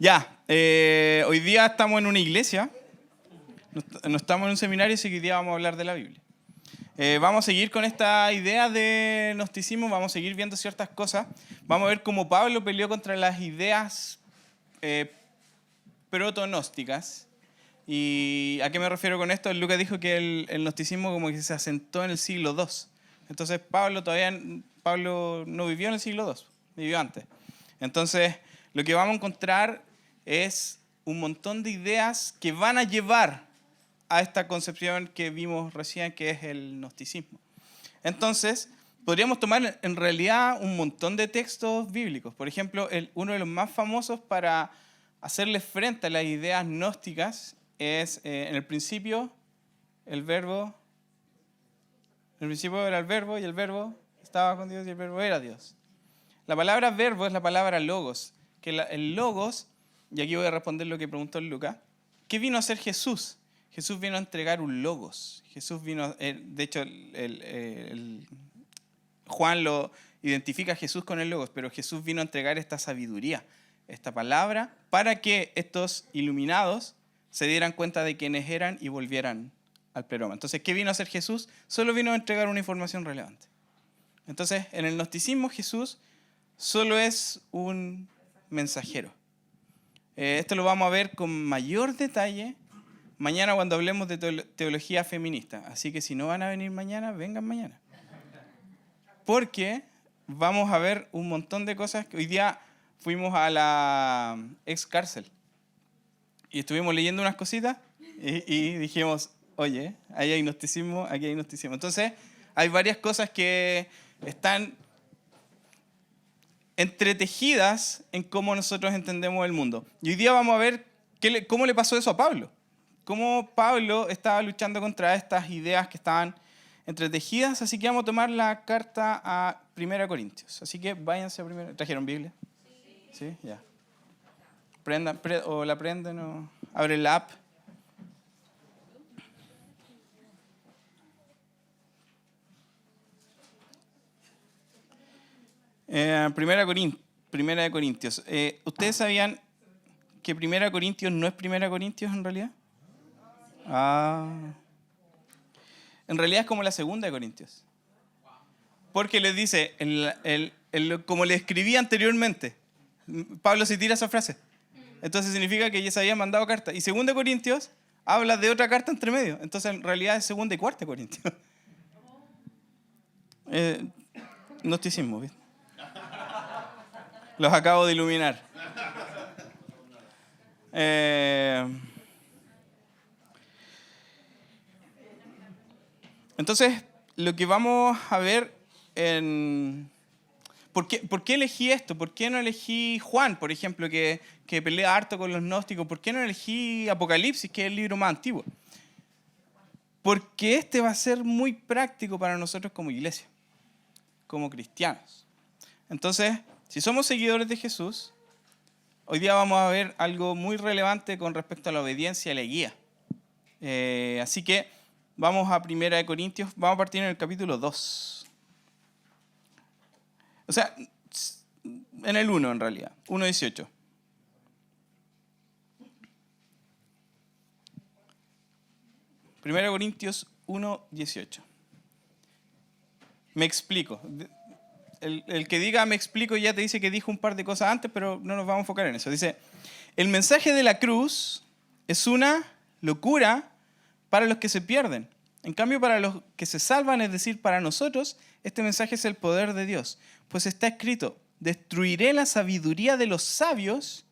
Hoy día estamos en una iglesia, no estamos en un seminario, así que hoy día vamos a hablar de la Biblia. Vamos a seguir con esta idea de gnosticismo, vamos a seguir viendo ciertas cosas. Vamos a ver cómo Pablo peleó contra las ideas proto-gnósticas. ¿Y a qué me refiero con esto? Lucas dijo que el gnosticismo como que se asentó en el siglo II. Entonces Pablo no vivió en el siglo II, vivió antes. Entonces lo que vamos a encontrar es un montón de ideas que van a llevar a esta concepción que vimos recién, que es el gnosticismo. Entonces, podríamos tomar en realidad un montón de textos bíblicos. Por ejemplo, uno de los más famosos para hacerle frente a las ideas gnósticas es, en el principio, el verbo. En el principio era el verbo, y el verbo estaba con Dios, y el verbo era Dios. La palabra verbo es la palabra logos, que el logos, y aquí voy a responder lo que preguntó Lucas, ¿qué vino a hacer Jesús? Jesús vino a entregar un logos. Jesús vino, de hecho, Juan lo identifica a Jesús con el logos, pero Jesús vino a entregar esta sabiduría, esta palabra, para que estos iluminados se dieran cuenta de quiénes eran y volvieran al pleroma. Entonces, ¿qué vino a hacer Jesús? Solo vino a entregar una información relevante. Entonces, en el gnosticismo, Jesús solo es un mensajero. Esto lo vamos a ver con mayor detalle mañana cuando hablemos de teología feminista. Así que si no van a venir mañana, vengan mañana. Porque vamos a ver un montón de cosas. Hoy día fuimos a la ex cárcel y estuvimos leyendo unas cositas y dijimos, oye, ahí hay gnosticismo, aquí hay gnosticismo. Entonces, hay varias cosas que están entretejidas en cómo nosotros entendemos el mundo. Y hoy día vamos a ver cómo le pasó eso a Pablo. Cómo Pablo estaba luchando contra estas ideas que estaban entretejidas. Así que vamos a tomar la carta a 1 Corintios. Así que váyanse a 1. ¿Trajeron Biblia? Sí, ya. Prendan, o la prenden o abren la app. Primera de Corintios. ¿Ustedes sabían que 1 Corintios no es 1 Corintios en realidad? En realidad es como la 2 de Corintios. Porque les dice, como le escribí anteriormente, Pablo se tira esa frase. Entonces significa que ya se había mandado carta. Y 2 de Corintios habla de otra carta entre medio. Entonces en realidad es 2 y 4 Corintios. Gnosticismo, ¿viste? Los acabo de iluminar. Entonces, lo que vamos a ver ¿Por qué elegí esto? ¿Por qué no elegí Juan, por ejemplo, que pelea harto con los gnósticos? ¿Por qué no elegí Apocalipsis, que es el libro más antiguo? Porque este va a ser muy práctico para nosotros como iglesia, como cristianos. Entonces, si somos seguidores de Jesús, hoy día vamos a ver algo muy relevante con respecto a la obediencia y la guía. Así que vamos a 1 Corintios, vamos a partir en el capítulo 2. O sea, en el 1 en realidad, 1:18. Primera Corintios 1:18. Me explico. El que diga me explico ya te dice que dijo un par de cosas antes, pero no nos vamos a enfocar en eso. Dice, el mensaje de la cruz es una locura para los que se pierden. En cambio, para los que se salvan, es decir, para nosotros, este mensaje es el poder de Dios. Pues está escrito, destruiré la sabiduría de los sabios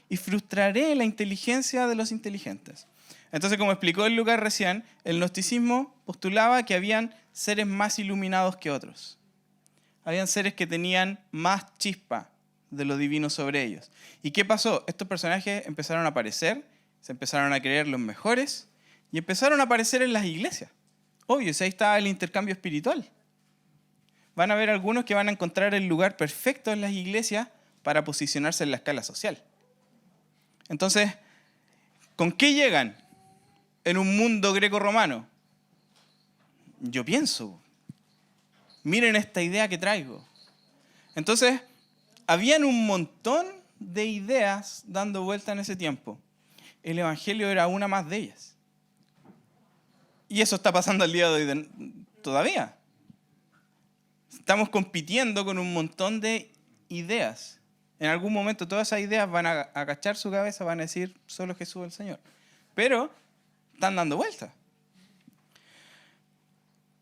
y frustraré la inteligencia de los inteligentes. Entonces, como explicó el Lucas recién, el gnosticismo postulaba que habían seres más iluminados que otros. Habían seres que tenían más chispa de lo divino sobre ellos. ¿Y qué pasó? Estos personajes empezaron a aparecer, se empezaron a creer los mejores y empezaron a aparecer en las iglesias. Obvio, ahí está el intercambio espiritual. Van a haber algunos que van a encontrar el lugar perfecto en las iglesias para posicionarse en la escala social. Entonces, ¿con qué llegan en un mundo greco-romano? Yo pienso, miren esta idea que traigo. Entonces, habían un montón de ideas dando vuelta en ese tiempo. El Evangelio era una más de ellas. Y eso está pasando al día de hoy todavía. Estamos compitiendo con un montón de ideas. En algún momento todas esas ideas van a agachar su cabeza, van a decir, solo Jesús es el Señor. Pero están dando vueltas.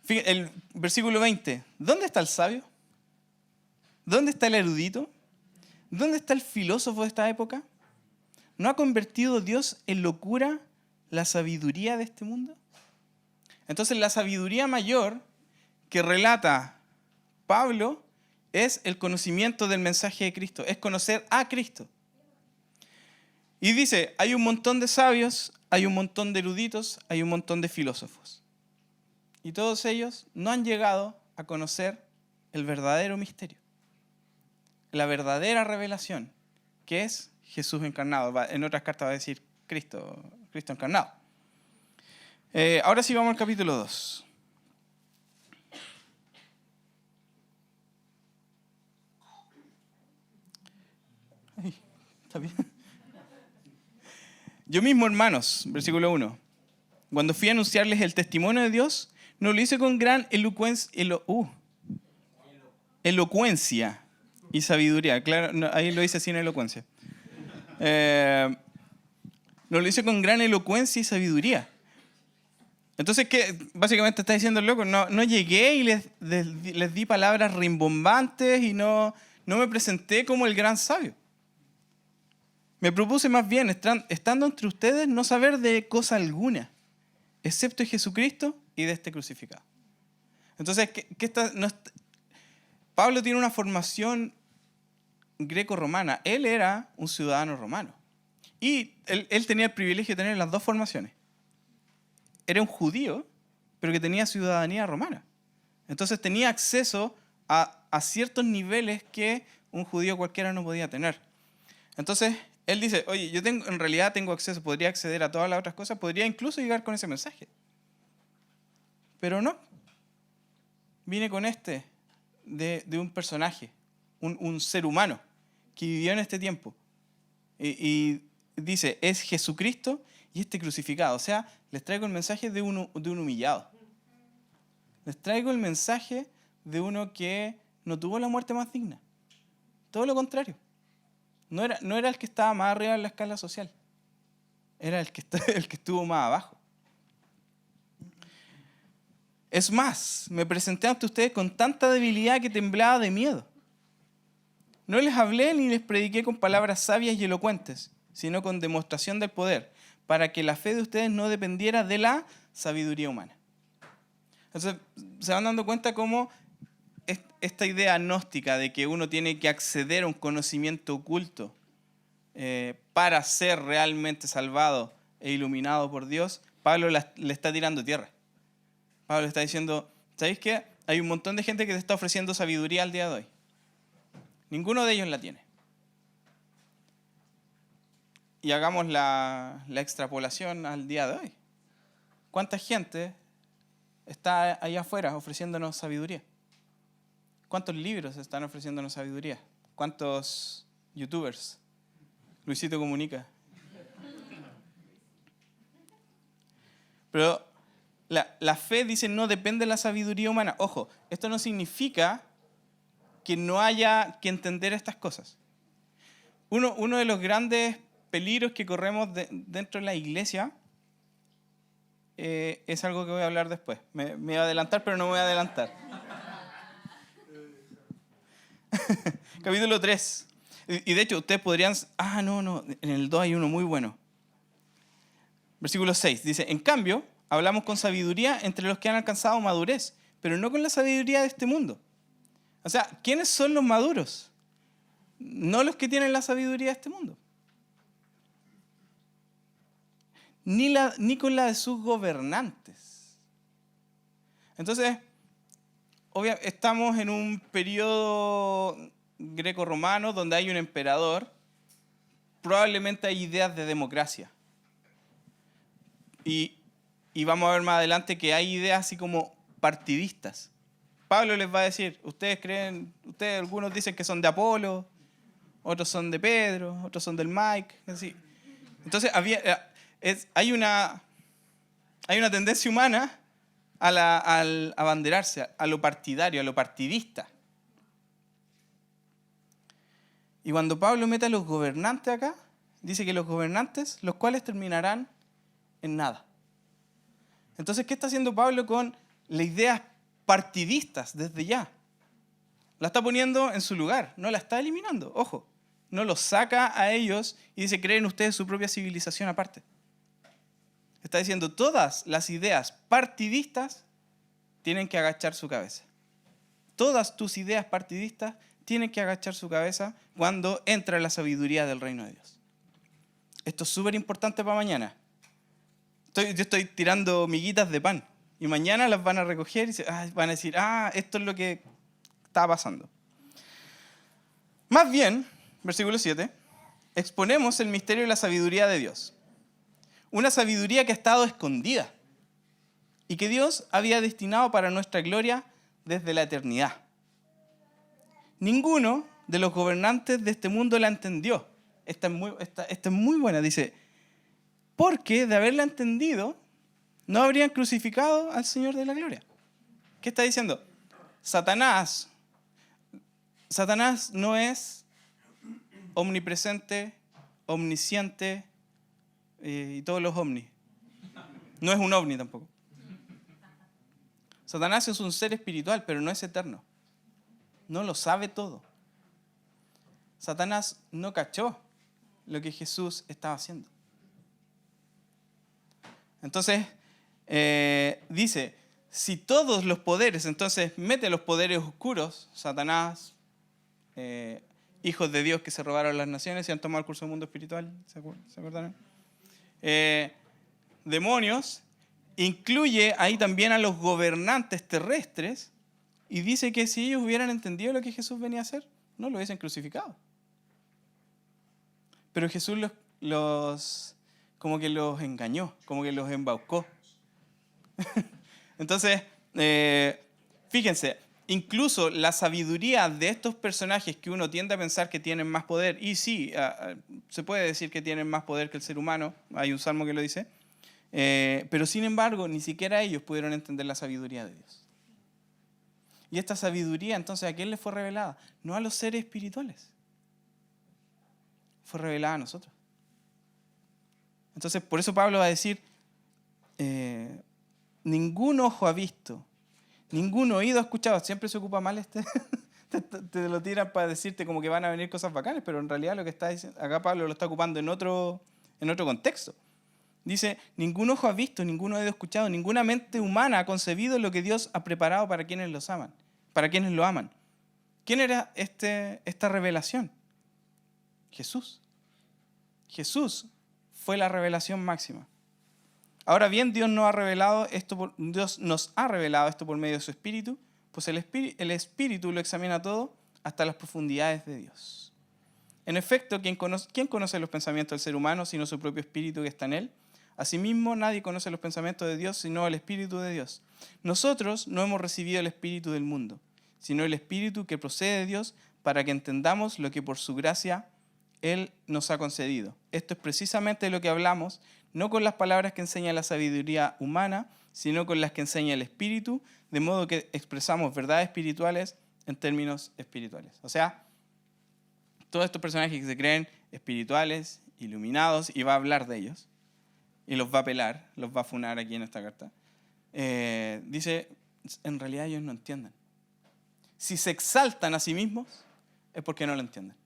El versículo 20. ¿Dónde está el sabio? ¿Dónde está el erudito? ¿Dónde está el filósofo de esta época? ¿No ha convertido Dios en locura la sabiduría de este mundo? Entonces la sabiduría mayor que relata Pablo es el conocimiento del mensaje de Cristo, es conocer a Cristo. Y dice, hay un montón de sabios, hay un montón de eruditos, hay un montón de filósofos. Y todos ellos no han llegado a conocer el verdadero misterio, la verdadera revelación, que es Jesús encarnado. En otras cartas va a decir Cristo encarnado. Ahora sí vamos al capítulo 2. ¿Está bien? Yo mismo, hermanos, versículo 1, cuando fui a anunciarles el testimonio de Dios, no lo hice con gran elocuencia y sabiduría. Claro, no, ahí lo hice sin elocuencia. No lo hice con gran elocuencia y sabiduría. Entonces, ¿qué? Básicamente está diciendo el loco, no llegué y les di palabras rimbombantes y no me presenté como el gran sabio. Me propuse más bien, estando entre ustedes, no saber de cosa alguna, excepto de Jesucristo y de este crucificado. Entonces, Pablo tiene una formación greco-romana. Él era un ciudadano romano. Y él tenía el privilegio de tener las dos formaciones. Era un judío, pero que tenía ciudadanía romana. Entonces tenía acceso a ciertos niveles que un judío cualquiera no podía tener. Entonces, él dice, oye, yo en realidad tengo acceso, podría acceder a todas las otras cosas, podría incluso llegar con ese mensaje. Pero no. Vine con de un personaje, un ser humano que vivió en este tiempo. Y dice, es Jesucristo y este crucificado. O sea, les traigo el mensaje de un humillado. Les traigo el mensaje de uno que no tuvo la muerte más digna. Todo lo contrario. No era el que estaba más arriba en la escala social. Era el que estuvo más abajo. Es más, me presenté ante ustedes con tanta debilidad que temblaba de miedo. No les hablé ni les prediqué con palabras sabias y elocuentes, sino con demostración del poder, para que la fe de ustedes no dependiera de la sabiduría humana. Entonces, se van dando cuenta cómo esta idea gnóstica de que uno tiene que acceder a un conocimiento oculto para ser realmente salvado e iluminado por Dios, Pablo le está tirando tierra. Pablo está diciendo, ¿sabéis qué? Hay un montón de gente que te está ofreciendo sabiduría al día de hoy. Ninguno de ellos la tiene. Y hagamos la extrapolación al día de hoy. ¿Cuánta gente está allá afuera ofreciéndonos sabiduría? ¿Cuántos libros están ofreciéndonos sabiduría? ¿Cuántos youtubers? Luisito Comunica. Pero la fe, dice, no depende de la sabiduría humana. Ojo, esto no significa que no haya que entender estas cosas. Uno de los grandes peligros que corremos dentro de la iglesia es algo que voy a hablar después. Me voy a adelantar, pero no me voy a adelantar. Capítulo 3. Y de hecho, ustedes podrían... no, en el 2 hay uno muy bueno. Versículo 6. Dice, en cambio, hablamos con sabiduría entre los que han alcanzado madurez, pero no con la sabiduría de este mundo. O sea, ¿quiénes son los maduros? No los que tienen la sabiduría de este mundo. Ni con la de sus gobernantes. Entonces, estamos en un periodo greco-romano donde hay un emperador. Probablemente hay ideas de democracia. Y vamos a ver más adelante que hay ideas así como partidistas. Pablo les va a decir, ustedes algunos dicen que son de Apolo, otros son de Pedro, otros son del Mike, así. Entonces hay una tendencia humana al abanderarse, a lo partidario, a lo partidista. Y cuando Pablo mete a los gobernantes acá, dice que los gobernantes, los cuales terminarán en nada. Entonces, ¿qué está haciendo Pablo con las ideas partidistas desde ya? La está poniendo en su lugar, no la está eliminando, ojo. No los saca a ellos y dice, creen ustedes su propia civilización aparte. Está diciendo, todas las ideas partidistas tienen que agachar su cabeza. Todas tus ideas partidistas tienen que agachar su cabeza cuando entra la sabiduría del reino de Dios. Esto es súper importante para mañana. Yo estoy tirando miguitas de pan y mañana las van a recoger y van a decir, esto es lo que está pasando. Más bien, versículo 7, exponemos el misterio de la sabiduría de Dios. Una sabiduría que ha estado escondida y que Dios había destinado para nuestra gloria desde la eternidad. Ninguno de los gobernantes de este mundo la entendió. Esta es muy buena, dice, porque de haberla entendido, no habrían crucificado al Señor de la gloria. ¿Qué está diciendo? Satanás no es omnipresente, omnisciente y todos los ovnis. No es un ovni tampoco. Satanás es un ser espiritual, pero no es eterno. No lo sabe todo. Satanás no cachó lo que Jesús estaba haciendo. Entonces, dice, si todos los poderes, entonces mete los poderes oscuros, Satanás, hijos de Dios que se robaron las naciones y han tomado el curso del mundo espiritual, ¿se acuerdan? Demonios, incluye ahí también a los gobernantes terrestres y dice que si ellos hubieran entendido lo que Jesús venía a hacer, no lo hubiesen crucificado. Pero Jesús como que los engañó, como que los embaucó. Entonces, fíjense, incluso la sabiduría de estos personajes que uno tiende a pensar que tienen más poder, y sí, se puede decir que tienen más poder que el ser humano, hay un salmo que lo dice, pero sin embargo, ni siquiera ellos pudieron entender la sabiduría de Dios. Y esta sabiduría, entonces, ¿a quién le fue revelada? No a los seres espirituales. Fue revelada a nosotros. Entonces, por eso Pablo va a decir, ningún ojo ha visto, ningún oído ha escuchado. Siempre se ocupa mal te lo tiran para decirte como que van a venir cosas bacanas, pero en realidad lo que está diciendo, acá Pablo lo está ocupando en otro contexto. Dice, ningún ojo ha visto, ningún oído ha escuchado, ninguna mente humana ha concebido lo que Dios ha preparado para quienes los aman, para quienes lo aman. ¿Quién era esta revelación? Jesús. Jesús fue la revelación máxima. Ahora bien, Dios nos ha revelado esto por medio de su Espíritu, pues el Espíritu lo examina todo hasta las profundidades de Dios. En efecto, ¿quién conoce los pensamientos del ser humano sino su propio Espíritu que está en él? Asimismo, nadie conoce los pensamientos de Dios sino el Espíritu de Dios. Nosotros no hemos recibido el Espíritu del mundo, sino el Espíritu que procede de Dios para que entendamos lo que por su gracia Él nos ha concedido. Esto es precisamente lo que hablamos, no con las palabras que enseña la sabiduría humana, sino con las que enseña el Espíritu, de modo que expresamos verdades espirituales en términos espirituales. O sea, todos estos personajes que se creen espirituales, iluminados, y va a hablar de ellos, y los va a pelar, los va a funar aquí en esta carta, dice, en realidad ellos no entienden. Si se exaltan a sí mismos, es porque no lo entienden.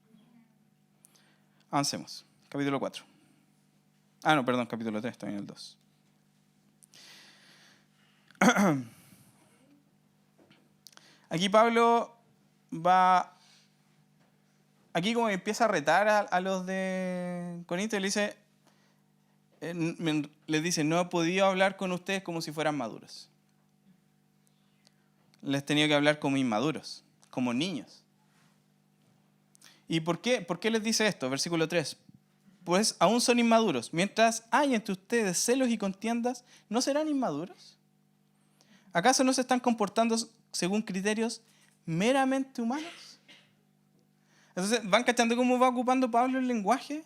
Avancemos. Capítulo 4. Capítulo 3, está en el 2. Aquí Pablo aquí como empieza a retar a los de Corinto y les dice, no he podido hablar con ustedes como si fueran maduros. Les he tenido que hablar como inmaduros, como niños. ¿Y por qué les dice esto? Versículo 3. Pues aún son inmaduros. Mientras hay entre ustedes celos y contiendas, ¿no serán inmaduros? ¿Acaso no se están comportando según criterios meramente humanos? Entonces, ¿van cachando cómo va ocupando Pablo el lenguaje?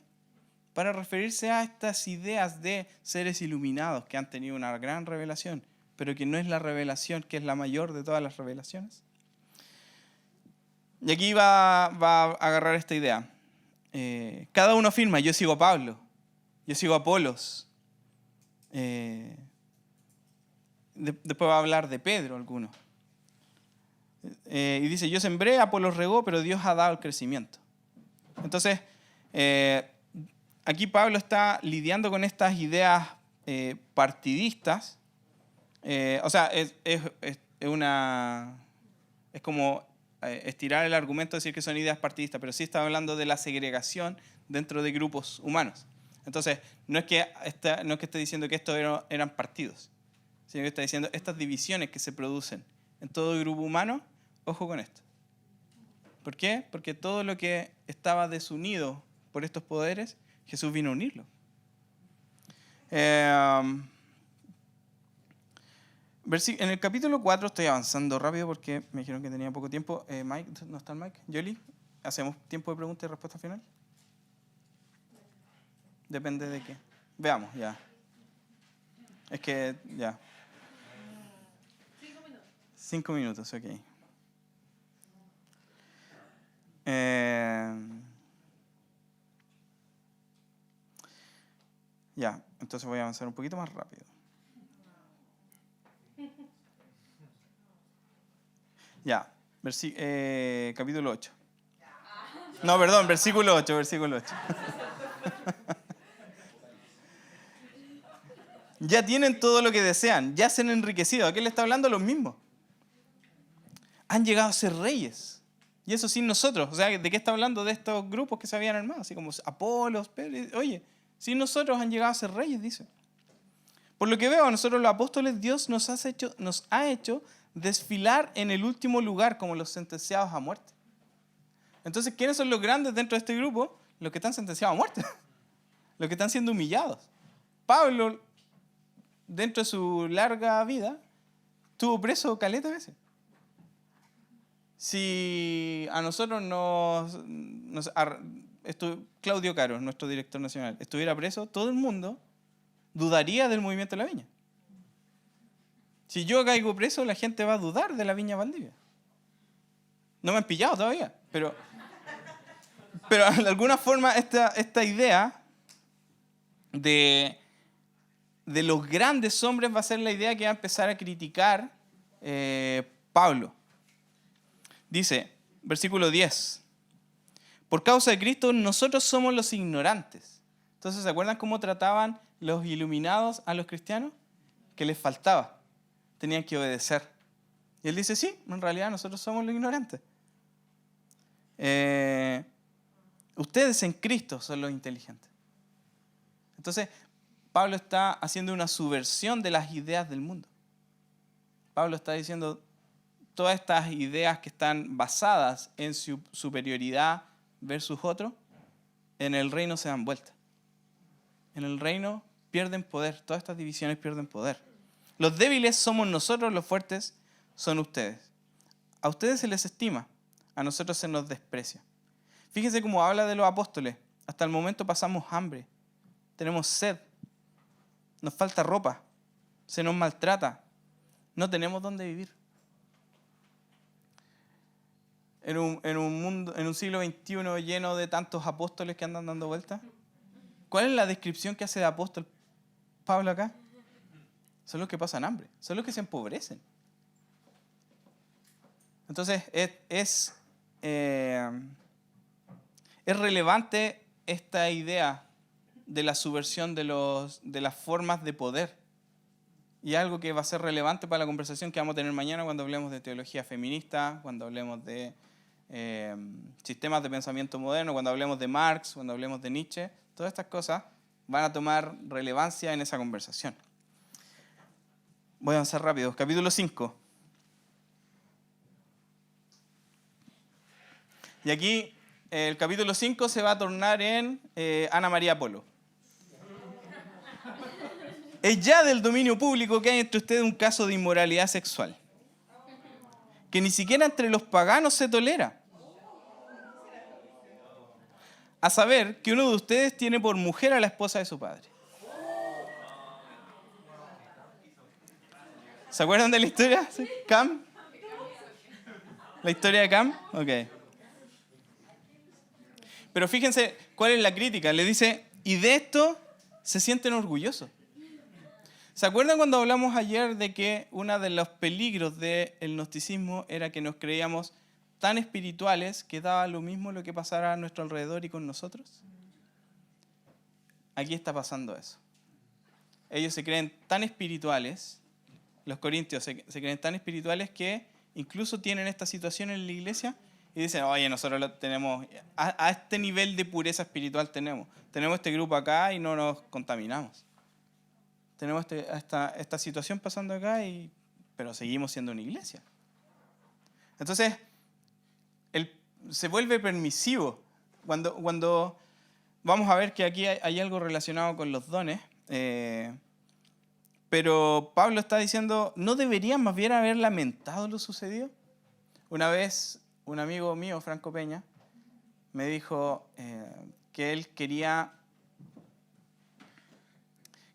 Para referirse a estas ideas de seres iluminados que han tenido una gran revelación, pero que no es la revelación que es la mayor de todas las revelaciones. Y aquí va a agarrar esta idea. Cada uno afirma, yo sigo a Pablo, yo sigo a Apolos. Después va a hablar de Pedro, algunos. Y dice, yo sembré, Apolos regó, pero Dios ha dado el crecimiento. Entonces, aquí Pablo está lidiando con estas ideas partidistas. O sea, es como estirar el argumento, decir que son ideas partidistas, pero sí está hablando de la segregación dentro de grupos humanos. Entonces, no es que esté diciendo que estos eran partidos, sino que está diciendo estas divisiones que se producen en todo grupo humano, ojo con esto. ¿Por qué? Porque todo lo que estaba desunido por estos poderes, Jesús vino a unirlo. En el capítulo 4 estoy avanzando rápido porque me dijeron que tenía poco tiempo. Mike, ¿no está el Mike? ¿Yoli? ¿Hacemos tiempo de pregunta y respuesta final? Depende de qué. Veamos, ya. Es que, ya. 5 minutos, ok. Ya, entonces voy a avanzar un poquito más rápido. Ya, capítulo 8. No, perdón, versículo 8. Ya tienen todo lo que desean, ya se han enriquecido. ¿A qué le está hablando? A los mismos. Han llegado a ser reyes. Y eso sin nosotros. O sea, ¿de qué está hablando? De estos grupos que se habían armado, así como Apolos, Pedro. Oye, sin nosotros han llegado a ser reyes, dice. Por lo que veo, a nosotros los apóstoles, Dios nos ha hecho desfilar en el último lugar como los sentenciados a muerte. Entonces, ¿quiénes son los grandes dentro de este grupo? Los que están sentenciados a muerte. Los que están siendo humillados. Pablo, dentro de su larga vida, estuvo preso caleta de veces. Si a nosotros Claudio Caro, nuestro director nacional, estuviera preso, todo el mundo dudaría del movimiento de la viña. Si yo caigo preso, la gente va a dudar de la Viña Valdivia. No me han pillado todavía, pero de alguna forma esta idea de los grandes hombres va a ser la idea que va a empezar a criticar Pablo. Dice, versículo 10, por causa de Cristo nosotros somos los ignorantes. Entonces, ¿se acuerdan cómo trataban los iluminados a los cristianos? Que les faltaba, tenían que obedecer. Y él dice, sí, en realidad nosotros somos los ignorantes. Ustedes en Cristo son los inteligentes. Entonces, Pablo está haciendo una subversión de las ideas del mundo. Pablo está diciendo, todas estas ideas que están basadas en su superioridad versus otro, en el reino se dan vuelta. En el reino pierden poder, todas estas divisiones pierden poder. Los débiles somos nosotros, los fuertes son ustedes. A ustedes se les estima, a nosotros se nos desprecia. Fíjense cómo habla de los apóstoles. Hasta el momento pasamos hambre, tenemos sed, nos falta ropa, se nos maltrata, no tenemos dónde vivir. En un siglo XXI lleno de tantos apóstoles que andan dando vueltas, ¿cuál es la descripción que hace de apóstol Pablo acá? Son los que pasan hambre, son los que se empobrecen. Entonces, es relevante esta idea de la subversión de las formas de poder. Y algo que va a ser relevante para la conversación que vamos a tener mañana cuando hablemos de teología feminista, cuando hablemos de sistemas de pensamiento moderno, cuando hablemos de Marx, cuando hablemos de Nietzsche. Todas estas cosas van a tomar relevancia en esa conversación. Voy a avanzar rápido. Capítulo 5. Y aquí el capítulo 5 se va a tornar en Ana María Polo. Es ya del dominio público que hay entre ustedes un caso de inmoralidad sexual, que ni siquiera entre los paganos se tolera. a saber que uno de ustedes tiene por mujer a la esposa de su padre. ¿Se acuerdan de la historia? ¿Cam? ¿La historia de Cam? Ok. Pero fíjense cuál es la crítica. Le dice, y de esto se sienten orgullosos. ¿Se acuerdan cuando hablamos ayer de que uno de los peligros del gnosticismo era que nos creíamos tan espirituales que daba lo mismo lo que pasara a nuestro alrededor y con nosotros? Aquí está pasando eso. Ellos se creen tan espirituales, los corintios se creen tan espirituales que incluso tienen esta situación en la iglesia y dicen, oye, nosotros lo tenemos, a este nivel de pureza espiritual tenemos este grupo acá y no nos contaminamos. Tenemos esta situación pasando acá, pero seguimos siendo una iglesia. Entonces, se vuelve permisivo. Cuando vamos a ver que aquí hay algo relacionado con los dones, pero Pablo está diciendo, ¿no deberían más bien haber lamentado lo sucedido? Una vez, un amigo mío, Franco Peña, me dijo que él quería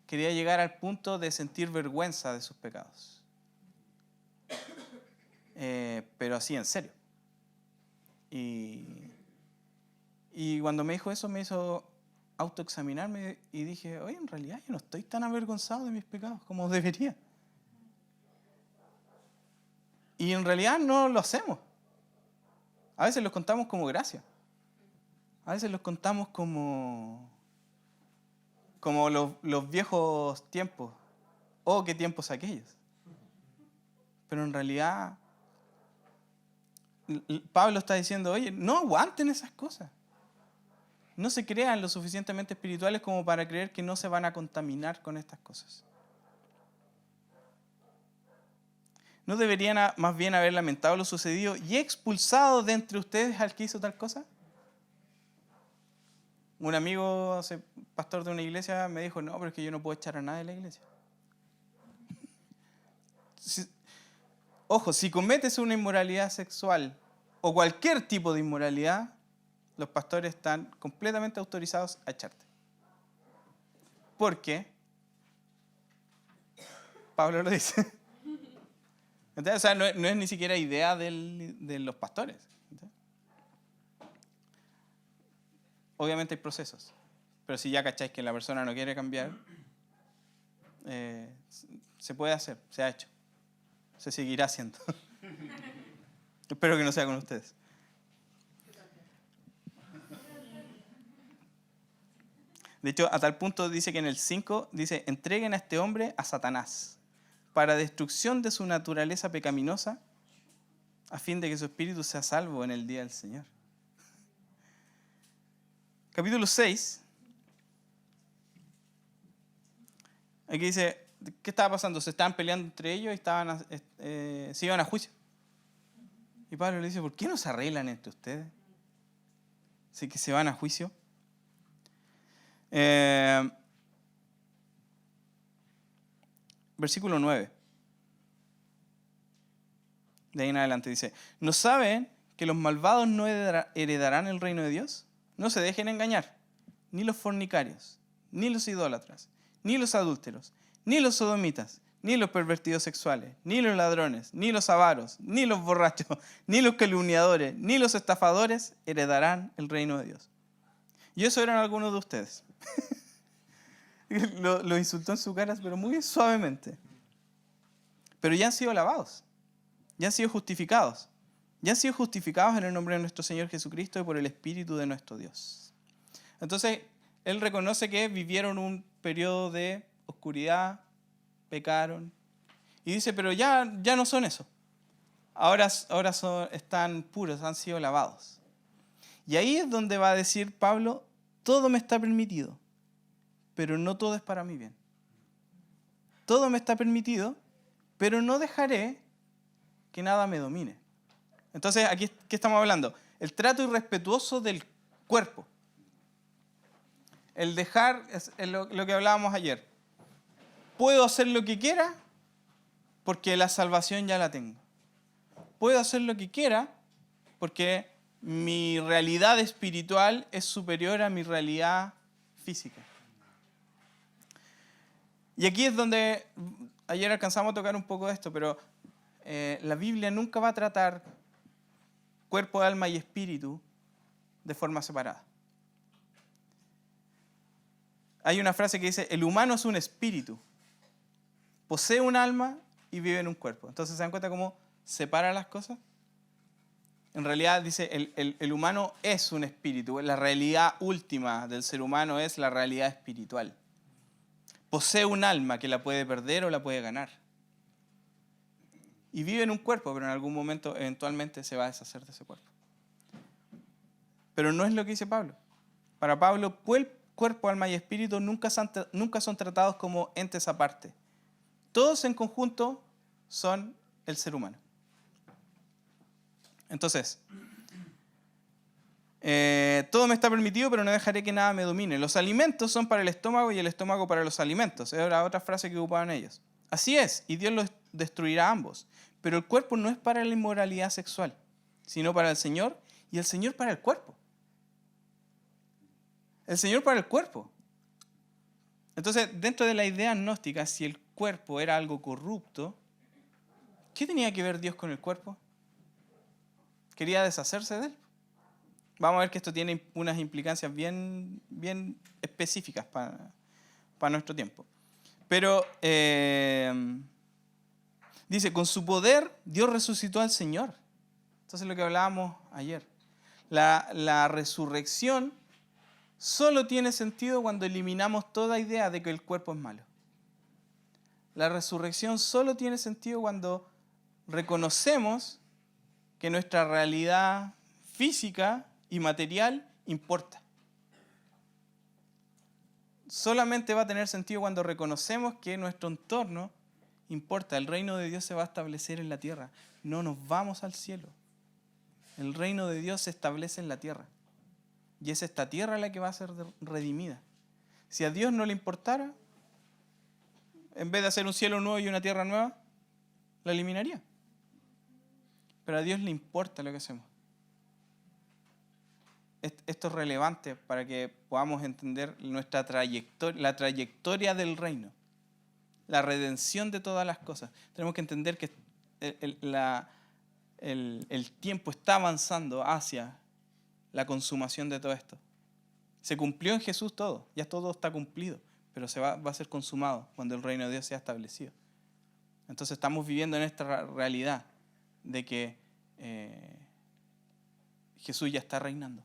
llegar al punto de sentir vergüenza de sus pecados. Pero así, en serio. Y cuando me dijo eso, me hizo autoexaminarme y dije, oye, en realidad yo no estoy tan avergonzado de mis pecados como debería. Y en realidad no lo hacemos. A veces los contamos como gracia. A veces los contamos como los viejos tiempos. Oh, qué tiempos aquellos. Pero en realidad, Pablo está diciendo, oye, no aguanten esas cosas. No se crean lo suficientemente espirituales como para creer que no se van a contaminar con estas cosas. ¿No deberían más bien haber lamentado lo sucedido y expulsado de entre ustedes al que hizo tal cosa? Un amigo, pastor de una iglesia, me dijo, no, pero es que yo no puedo echar a nadie de la iglesia. Ojo, si cometes una inmoralidad sexual o cualquier tipo de inmoralidad, los pastores están completamente autorizados a echarte. ¿Por qué? Pablo lo dice. Entonces, o sea, no es ni siquiera idea de los pastores. ¿Entonces? Obviamente hay procesos, pero si ya cacháis que la persona no quiere cambiar, se puede hacer, se ha hecho, se seguirá haciendo. Espero que no sea con ustedes. De hecho, a tal punto dice que en el 5, dice, entreguen a este hombre a Satanás para destrucción de su naturaleza pecaminosa, a fin de que su espíritu sea salvo en el día del Señor. Capítulo 6. Aquí dice, ¿qué estaba pasando? Se estaban peleando entre ellos y se iban a juicio. Y Pablo le dice, ¿por qué no se arreglan entre ustedes? Así que se van a juicio. Versículo 9. De ahí en adelante dice, ¿no saben que los malvados no heredarán el reino de Dios? No se dejen engañar, ni los fornicarios, ni los idólatras, ni los adúlteros, ni los sodomitas, ni los pervertidos sexuales, ni los ladrones, ni los avaros, ni los borrachos, ni los calumniadores, ni los estafadores heredarán el reino de Dios. Y eso eran algunos de ustedes. Lo insultó en su cara, pero muy suavemente. Pero ya han sido lavados, ya han sido justificados. Ya han sido justificados en el nombre de nuestro Señor Jesucristo y por el Espíritu de nuestro Dios. Entonces, él reconoce que vivieron un periodo de oscuridad, pecaron, y dice, pero ya no son eso. Ahora están puros, han sido lavados. Y ahí es donde va a decir Pablo, todo me está permitido, pero no todo es para mi bien. Todo me está permitido, pero no dejaré que nada me domine. Entonces, aquí, ¿qué estamos hablando? El trato irrespetuoso del cuerpo. El dejar, es lo que hablábamos ayer. Puedo hacer lo que quiera porque la salvación ya la tengo. Puedo hacer lo que quiera porque mi realidad espiritual es superior a mi realidad física. Y aquí es donde ayer alcanzamos a tocar un poco de esto, pero la Biblia nunca va a tratar cuerpo, alma y espíritu de forma separada. Hay una frase que dice, el humano es un espíritu, posee un alma y vive en un cuerpo. Entonces, ¿se dan cuenta cómo separa las cosas? En realidad dice, el humano es un espíritu. La realidad última del ser humano es la realidad espiritual. Posee un alma que la puede perder o la puede ganar. Y vive en un cuerpo, pero en algún momento eventualmente se va a deshacer de ese cuerpo. Pero no es lo que dice Pablo. Para Pablo, cuerpo, alma y espíritu nunca son tratados como entes aparte. Todos en conjunto son el ser humano. Entonces, todo me está permitido, pero no dejaré que nada me domine. Los alimentos son para el estómago y el estómago para los alimentos. Esa era otra frase que ocupaban ellos. Así es, y Dios los destruirá a ambos. Pero el cuerpo no es para la inmoralidad sexual, sino para el Señor y el Señor para el cuerpo. El Señor para el cuerpo. Entonces, dentro de la idea gnóstica, si el cuerpo era algo corrupto, ¿qué tenía que ver Dios con el cuerpo? Quería deshacerse de él. Vamos a ver que esto tiene unas implicancias bien específicas para nuestro tiempo. Pero dice, con su poder Dios resucitó al Señor. Entonces lo que hablábamos ayer. La resurrección solo tiene sentido cuando eliminamos toda idea de que el cuerpo es malo. La resurrección solo tiene sentido cuando reconocemos que nuestra realidad física y material importa. Solamente va a tener sentido cuando reconocemos que nuestro entorno importa. El reino de Dios se va a establecer en la tierra. No nos vamos al cielo. El reino de Dios se establece en la tierra. Y es esta tierra la que va a ser redimida. Si a Dios no le importara, en vez de hacer un cielo nuevo y una tierra nueva, la eliminaría. Pero a Dios le importa lo que hacemos. Esto es relevante para que podamos entender nuestra trayectoria, la trayectoria del reino, la redención de todas las cosas. Tenemos que entender que el tiempo está avanzando hacia la consumación de todo esto. Se cumplió en Jesús todo, ya todo está cumplido, pero va a ser consumado cuando el reino de Dios sea establecido. Entonces estamos viviendo en esta realidad de que Jesús ya está reinando.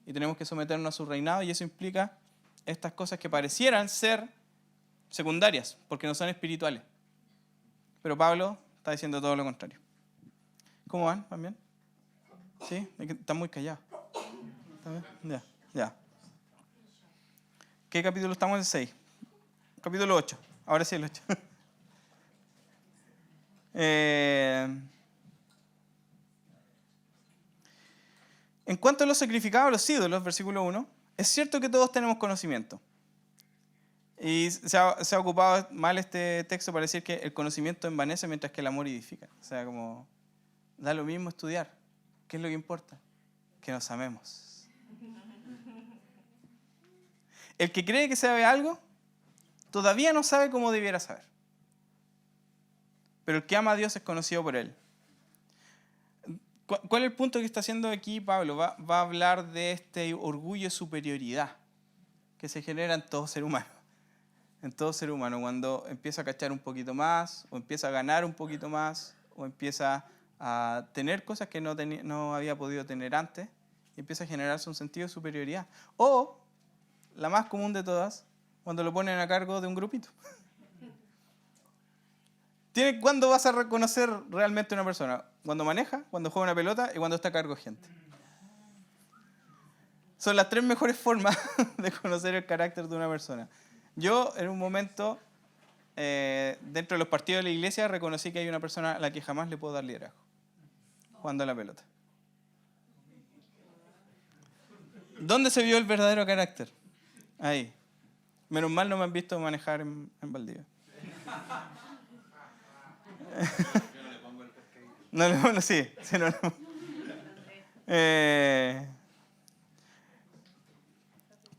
Y tenemos que someternos a su reinado, y eso implica estas cosas que parecieran ser secundarias, porque no son espirituales. Pero Pablo está diciendo todo lo contrario. ¿Cómo van? ¿Van bien? ¿Sí? Están muy callados. ¿Está bien? Ya. ¿Qué capítulo estamos? En el 6. Capítulo 8. Ahora sí el 8. En cuanto a los sacrificados a los ídolos, versículo 1, es cierto que todos tenemos conocimiento. Y se ha ocupado mal este texto para decir que el conocimiento envanece mientras que el amor edifica. O sea, como da lo mismo estudiar. ¿Qué es lo que importa? Que nos amemos. El que cree que sabe algo, todavía no sabe cómo debiera saber. Pero el que ama a Dios es conocido por él. ¿Cuál es el punto que está haciendo aquí Pablo? Va a hablar de este orgullo de superioridad que se genera en todo ser humano. En todo ser humano, cuando empieza a cachar un poquito más, o empieza a ganar un poquito más, o empieza a tener cosas que no había podido tener antes, y empieza a generarse un sentido de superioridad. O, la más común de todas, cuando lo ponen a cargo de un grupito. ¿Cuándo vas a reconocer realmente a una persona? Cuando maneja, cuando juega una pelota y cuando está a cargo de gente. Son las 3 mejores formas de conocer el carácter de una persona. Yo, en un momento, dentro de los partidos de la iglesia, reconocí que hay una persona a la que jamás le puedo dar liderazgo, jugando a la pelota. ¿Dónde se vio el verdadero carácter? Ahí. Menos mal no me han visto manejar en Valdivia. No le pongo, sí, no.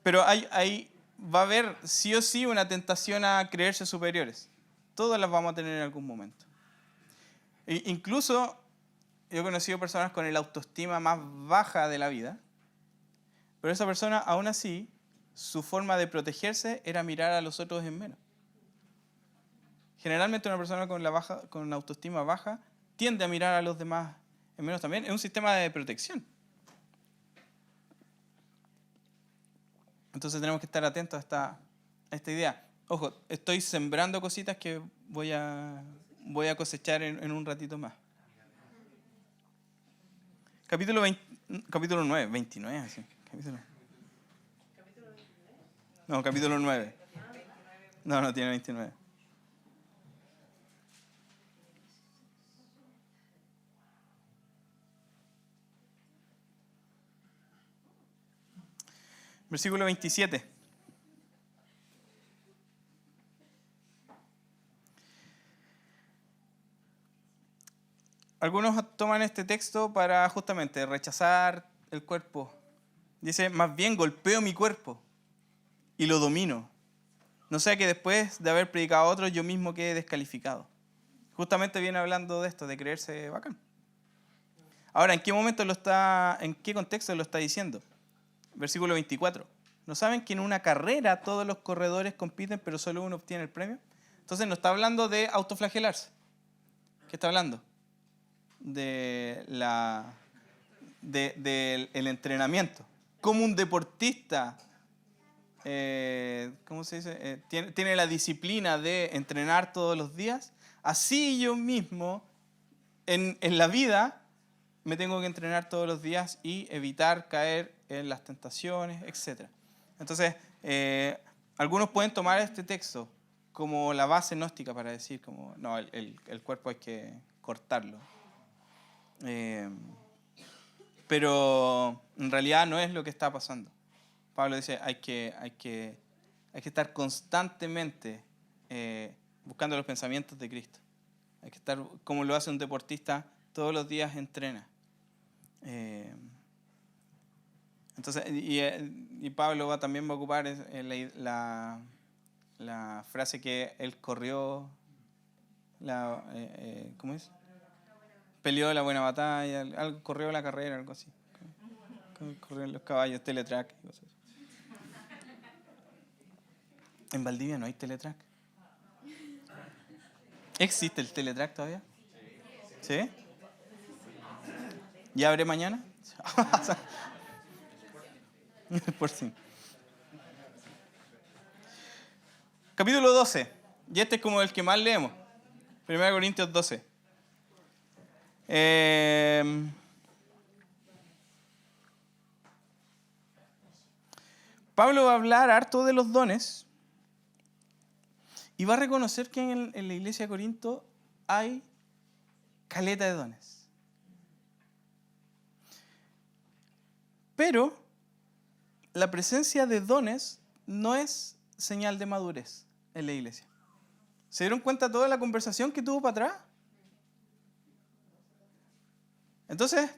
Pero va a haber sí o sí una tentación a creerse superiores. Todas las vamos a tener en algún momento. Incluso yo he conocido personas con el autoestima más baja de la vida, pero esa persona aún así, su forma de protegerse era mirar a los otros en menos. Generalmente una persona con autoestima baja tiende a mirar a los demás en menos también. Es un sistema de protección. Entonces tenemos que estar atentos a esta idea. Ojo, estoy sembrando cositas que voy a cosechar en un ratito más. Capítulo 9, 29, sí. No, capítulo 9. No tiene 29. Versículo 27. Algunos toman este texto para justamente rechazar el cuerpo. Dice, más bien golpeo mi cuerpo y lo domino. No sea que después de haber predicado a otros, yo mismo quede descalificado. Justamente viene hablando de esto, de creerse bacán. Ahora, ¿en qué contexto lo está diciendo? Versículo 24. ¿No saben que en una carrera todos los corredores compiten, pero solo uno obtiene el premio? Entonces no está hablando de autoflagelarse. ¿Qué está hablando? Del entrenamiento. Como un deportista, ¿cómo se dice? Tiene la disciplina de entrenar todos los días. Así yo mismo, en la vida, me tengo que entrenar todos los días y evitar caer en las tentaciones, etc. Entonces, algunos pueden tomar este texto como la base gnóstica para decir, como, no, el cuerpo hay que cortarlo. Pero en realidad no es lo que está pasando. Pablo dice, hay que estar constantemente buscando los pensamientos de Cristo. Hay que estar, como lo hace un deportista, todos los días entrena. Entonces, y Pablo también va a ocupar la frase que él corrió, ¿cómo es? Peleó la buena batalla, corrió la carrera, algo así. Corrió los caballos, teletrack y cosas. En Valdivia no hay teletrack. ¿Existe el teletrack todavía? ¿Sí? ¿Ya abre mañana? Por sí. Capítulo 12. Y este es como el que más leemos. 1 Corintios 12. Pablo va a hablar harto de los dones y va a reconocer que en la iglesia de Corinto hay caleta de dones. Pero la presencia de dones no es señal de madurez en la iglesia. ¿Se dieron cuenta toda la conversación que tuvo para atrás? Entonces,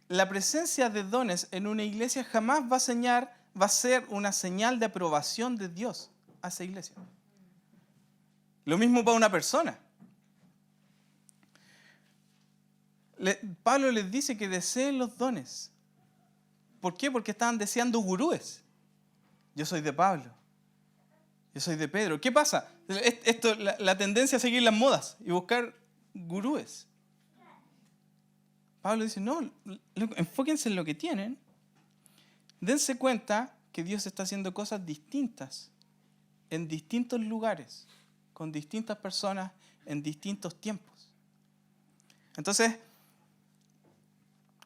la presencia de dones en una iglesia jamás va a ser una señal de aprobación de Dios a esa iglesia. Lo mismo para una persona. Pablo les dice que deseen los dones. ¿Por qué? Porque estaban deseando gurúes. Yo soy de Pablo. Yo soy de Pedro. ¿Qué pasa? La tendencia a seguir las modas y buscar gurúes. Pablo dice, no, enfóquense en lo que tienen. Dense cuenta que Dios está haciendo cosas distintas en distintos lugares, con distintas personas, en distintos tiempos. Entonces,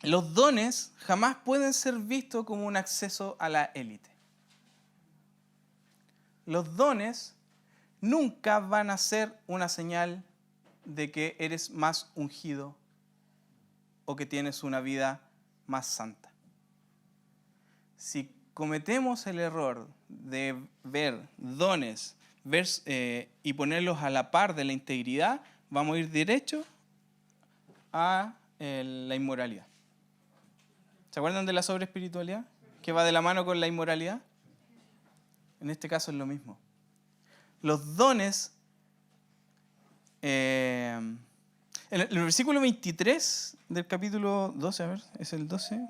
los dones jamás pueden ser vistos como un acceso a la élite. Los dones nunca van a ser una señal de que eres más ungido o que tienes una vida más santa. Si cometemos el error de ver dones y ponerlos a la par de la integridad, vamos a ir derecho a la inmoralidad. ¿Se acuerdan de la sobreespiritualidad? Que va de la mano con la inmoralidad. En este caso es lo mismo. Los dones, en el versículo 23 del capítulo 12, a ver, es el 12.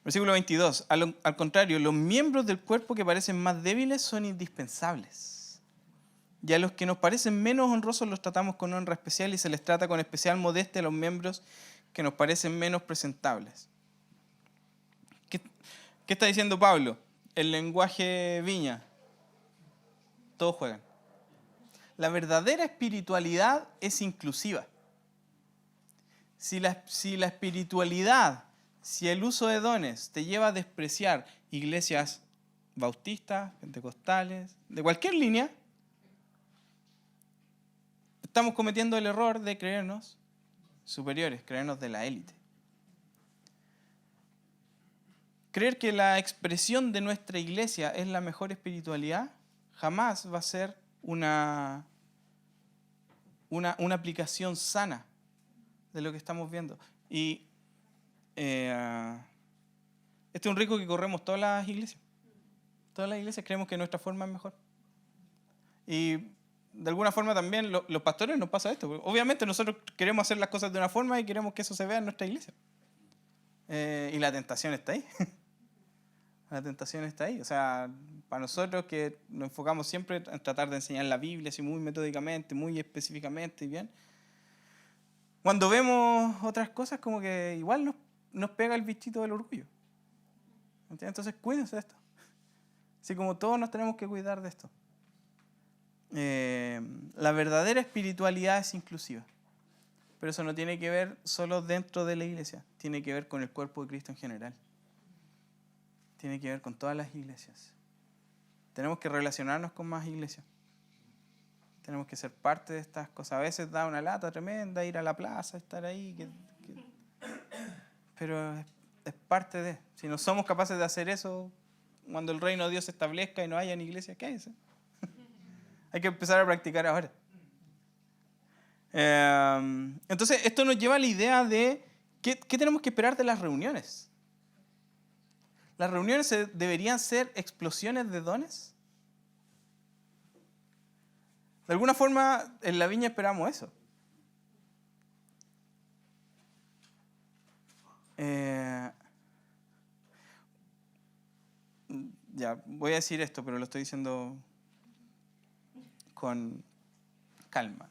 Versículo 22. Al contrario, los miembros del cuerpo que parecen más débiles son indispensables. Y a los que nos parecen menos honrosos los tratamos con honra especial y se les trata con especial modestia a los miembros que nos parecen menos presentables. ¿Qué está diciendo Pablo? El lenguaje viña. Todos juegan. La verdadera espiritualidad es inclusiva. Si la espiritualidad, si el uso de dones te lleva a despreciar iglesias bautistas, pentecostales, de cualquier línea, estamos cometiendo el error de creernos superiores, creernos de la élite. Creer que la expresión de nuestra iglesia es la mejor espiritualidad jamás va a ser una aplicación sana de lo que estamos viendo. Y este es un riesgo que corremos todas las iglesias. Todas las iglesias creemos que nuestra forma es mejor. Y de alguna forma también los pastores nos pasa esto. Obviamente nosotros queremos hacer las cosas de una forma y queremos que eso se vea en nuestra iglesia. Y la tentación está ahí. La tentación está ahí. O sea, para nosotros que nos enfocamos siempre en tratar de enseñar la Biblia así muy metódicamente, muy específicamente y bien, cuando vemos otras cosas como que igual nos pega el bichito del orgullo. ¿Entiendes? Entonces cuídense de esto. Así como todos nos tenemos que cuidar de esto. La verdadera espiritualidad es inclusiva. Pero eso no tiene que ver solo dentro de la iglesia. Tiene que ver con el cuerpo de Cristo en general. Tiene que ver con todas las iglesias. Tenemos que relacionarnos con más iglesias. Tenemos que ser parte de estas cosas. A veces da una lata tremenda ir a la plaza, estar ahí. Pero es parte de. Si no somos capaces de hacer eso, cuando el reino de Dios se establezca y no haya en iglesia, ¿qué es eso? Hay que empezar a practicar ahora. Entonces, esto nos lleva a la idea de ¿qué tenemos que esperar de las reuniones? ¿Las reuniones deberían ser explosiones de dones? De alguna forma, en la viña esperamos eso. Ya, voy a decir esto, pero lo estoy diciendo con calma.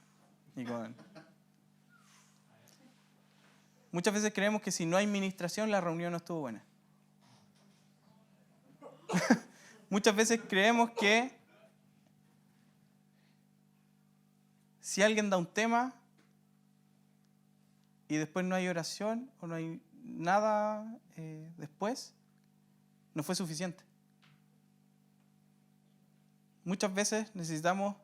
Muchas veces creemos que si no hay ministración, la reunión no estuvo buena. Muchas veces creemos que si alguien da un tema y después no hay oración o no hay nada después, no fue suficiente. Muchas veces necesitamos,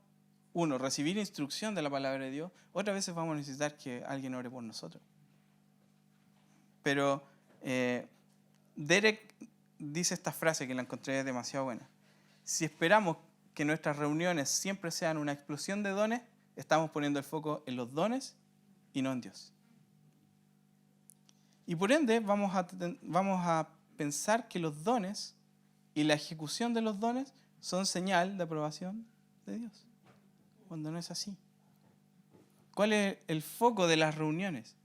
recibir instrucción de la palabra de Dios. Otras veces vamos a necesitar que alguien ore por nosotros. Pero Derek dice esta frase que la encontré demasiado buena. Si esperamos que nuestras reuniones siempre sean una explosión de dones, estamos poniendo el foco en los dones y no en Dios. Y por ende vamos a pensar que los dones y la ejecución de los dones son señal de aprobación de Dios, cuando no es así. ¿Cuál es el foco de las reuniones?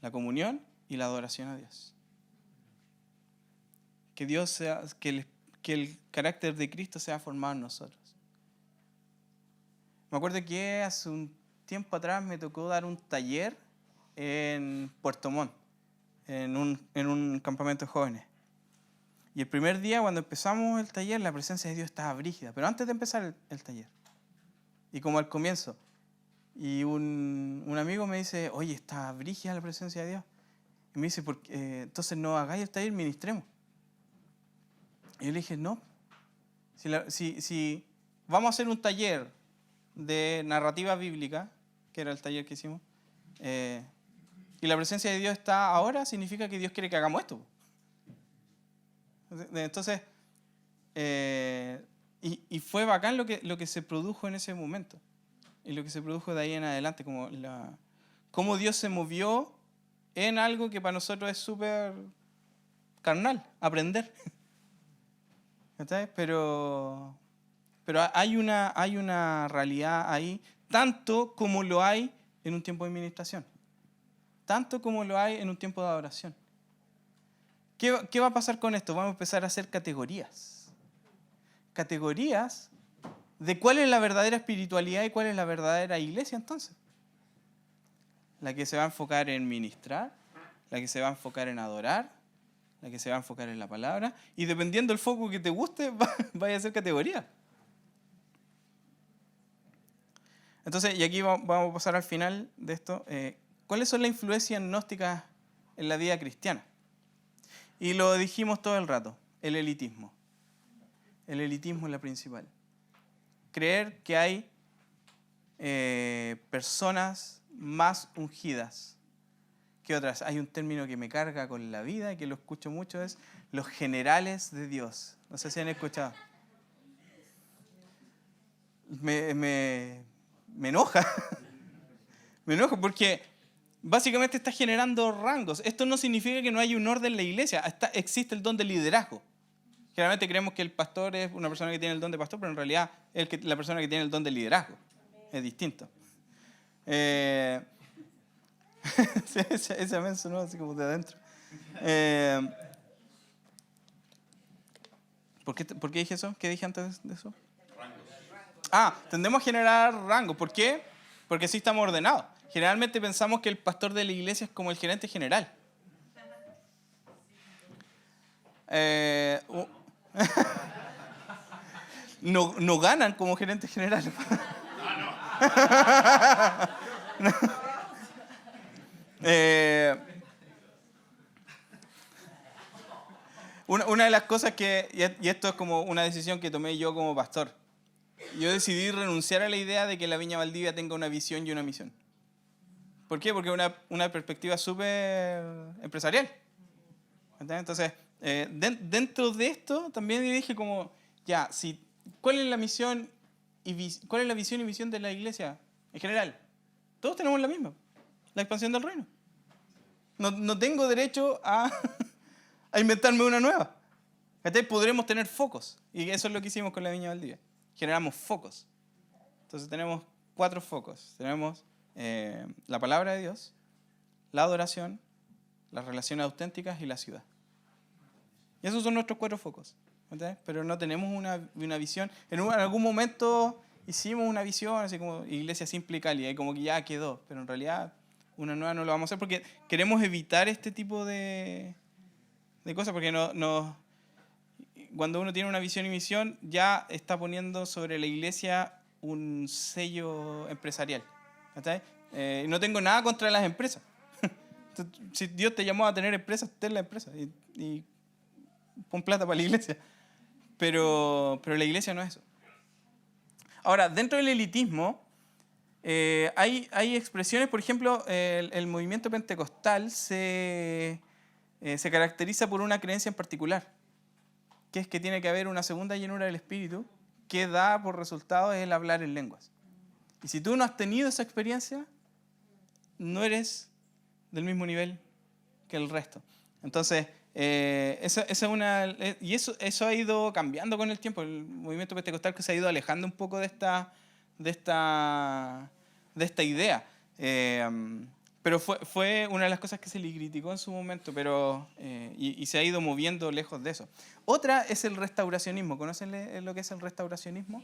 La comunión y la adoración a Dios. Que el carácter de Cristo sea formado en nosotros. Me acuerdo que hace un tiempo atrás me tocó dar un taller en Puerto Montt, en un campamento de jóvenes. Y el primer día, cuando empezamos el taller, la presencia de Dios estaba brígida, pero antes de empezar el taller. Y como al comienzo. Y un amigo me dice, oye, está brígida la presencia de Dios. Y me dice, entonces no hagáis el taller, ministremos. Y yo le dije, no. Si vamos a hacer un taller de narrativa bíblica, que era el taller que hicimos, y la presencia de Dios está ahora, significa que Dios quiere que hagamos esto. Entonces, Y fue bacán lo que se produjo en ese momento. Y lo que se produjo de ahí en adelante, cómo Dios se movió en algo que para nosotros es súper carnal, aprender. ¿Entendés? Pero hay una realidad ahí, tanto como lo hay en un tiempo de administración, tanto como lo hay en un tiempo de adoración. ¿Qué va a pasar con esto? Vamos a empezar a hacer categorías. Categorías de cuál es la verdadera espiritualidad y cuál es la verdadera iglesia entonces. La que se va a enfocar en ministrar, la que se va a enfocar en adorar, la que se va a enfocar en la palabra, y dependiendo del foco que te guste, vaya a ser categoría. Entonces, y aquí vamos a pasar al final de esto, ¿cuáles son las influencias gnósticas en la vida cristiana? Y lo dijimos todo el rato, el elitismo. El elitismo es la principal. Creer que hay personas más ungidas que otras. Hay un término que me carga con la vida y que lo escucho mucho, es los generales de Dios. No sé si han escuchado. Me enoja. Me enoja porque básicamente está generando rangos. Esto no significa que no haya un orden en la iglesia. Existe el don del liderazgo. Generalmente creemos que el pastor es una persona que tiene el don de pastor, pero en realidad es la persona que tiene el don de liderazgo. Es distinto. Ese amén sonó así como de adentro. ¿Por qué dije eso? ¿Qué dije antes de eso? Tendemos a generar rangos. ¿Por qué? Porque así estamos ordenados. Generalmente pensamos que el pastor de la iglesia es como el gerente general. No ganan como gerente general. No. Una de las cosas y esto es como una decisión que tomé yo como pastor, yo decidí renunciar a la idea de que la Viña Valdivia tenga una visión y una misión. ¿Por qué? Porque es una perspectiva súper empresarial. Entonces, dentro de esto también dije como, ¿cuál es la misión cuál es la visión y misión de la iglesia en general? Todos tenemos la misma, la expansión del reino. No tengo derecho a inventarme una nueva. Podremos tener focos, y eso es lo que hicimos con la Viña Valdivia. Generamos focos. Entonces tenemos 4 focos. Tenemos la palabra de Dios, la adoración, las relaciones auténticas y la ciudad. Y esos son nuestros 4 focos. ¿Entendés? Pero no tenemos una visión. En algún momento hicimos una visión, así como iglesia simple y cálida, y como que ya quedó. Pero en realidad una nueva no lo vamos a hacer porque queremos evitar este tipo de cosas, porque cuando uno tiene una visión y misión, ya está poniendo sobre la iglesia un sello empresarial. No tengo nada contra las empresas. Si Dios te llamó a tener empresas, ten la empresa y pon plata para la iglesia. Pero la iglesia no es eso. Ahora, dentro del elitismo, hay expresiones, por ejemplo, el movimiento pentecostal se caracteriza por una creencia en particular, que es que tiene que haber una segunda llenura del Espíritu que da por resultado el hablar en lenguas. Y si tú no has tenido esa experiencia, no eres del mismo nivel que el resto. Entonces, esa es una... Y eso ha ido cambiando con el tiempo. El movimiento pentecostal que se ha ido alejando un poco de esta idea. Pero fue una de las cosas que se le criticó en su momento, y se ha ido moviendo lejos de eso. Otra es el restauracionismo. ¿Conocen lo que es el restauracionismo?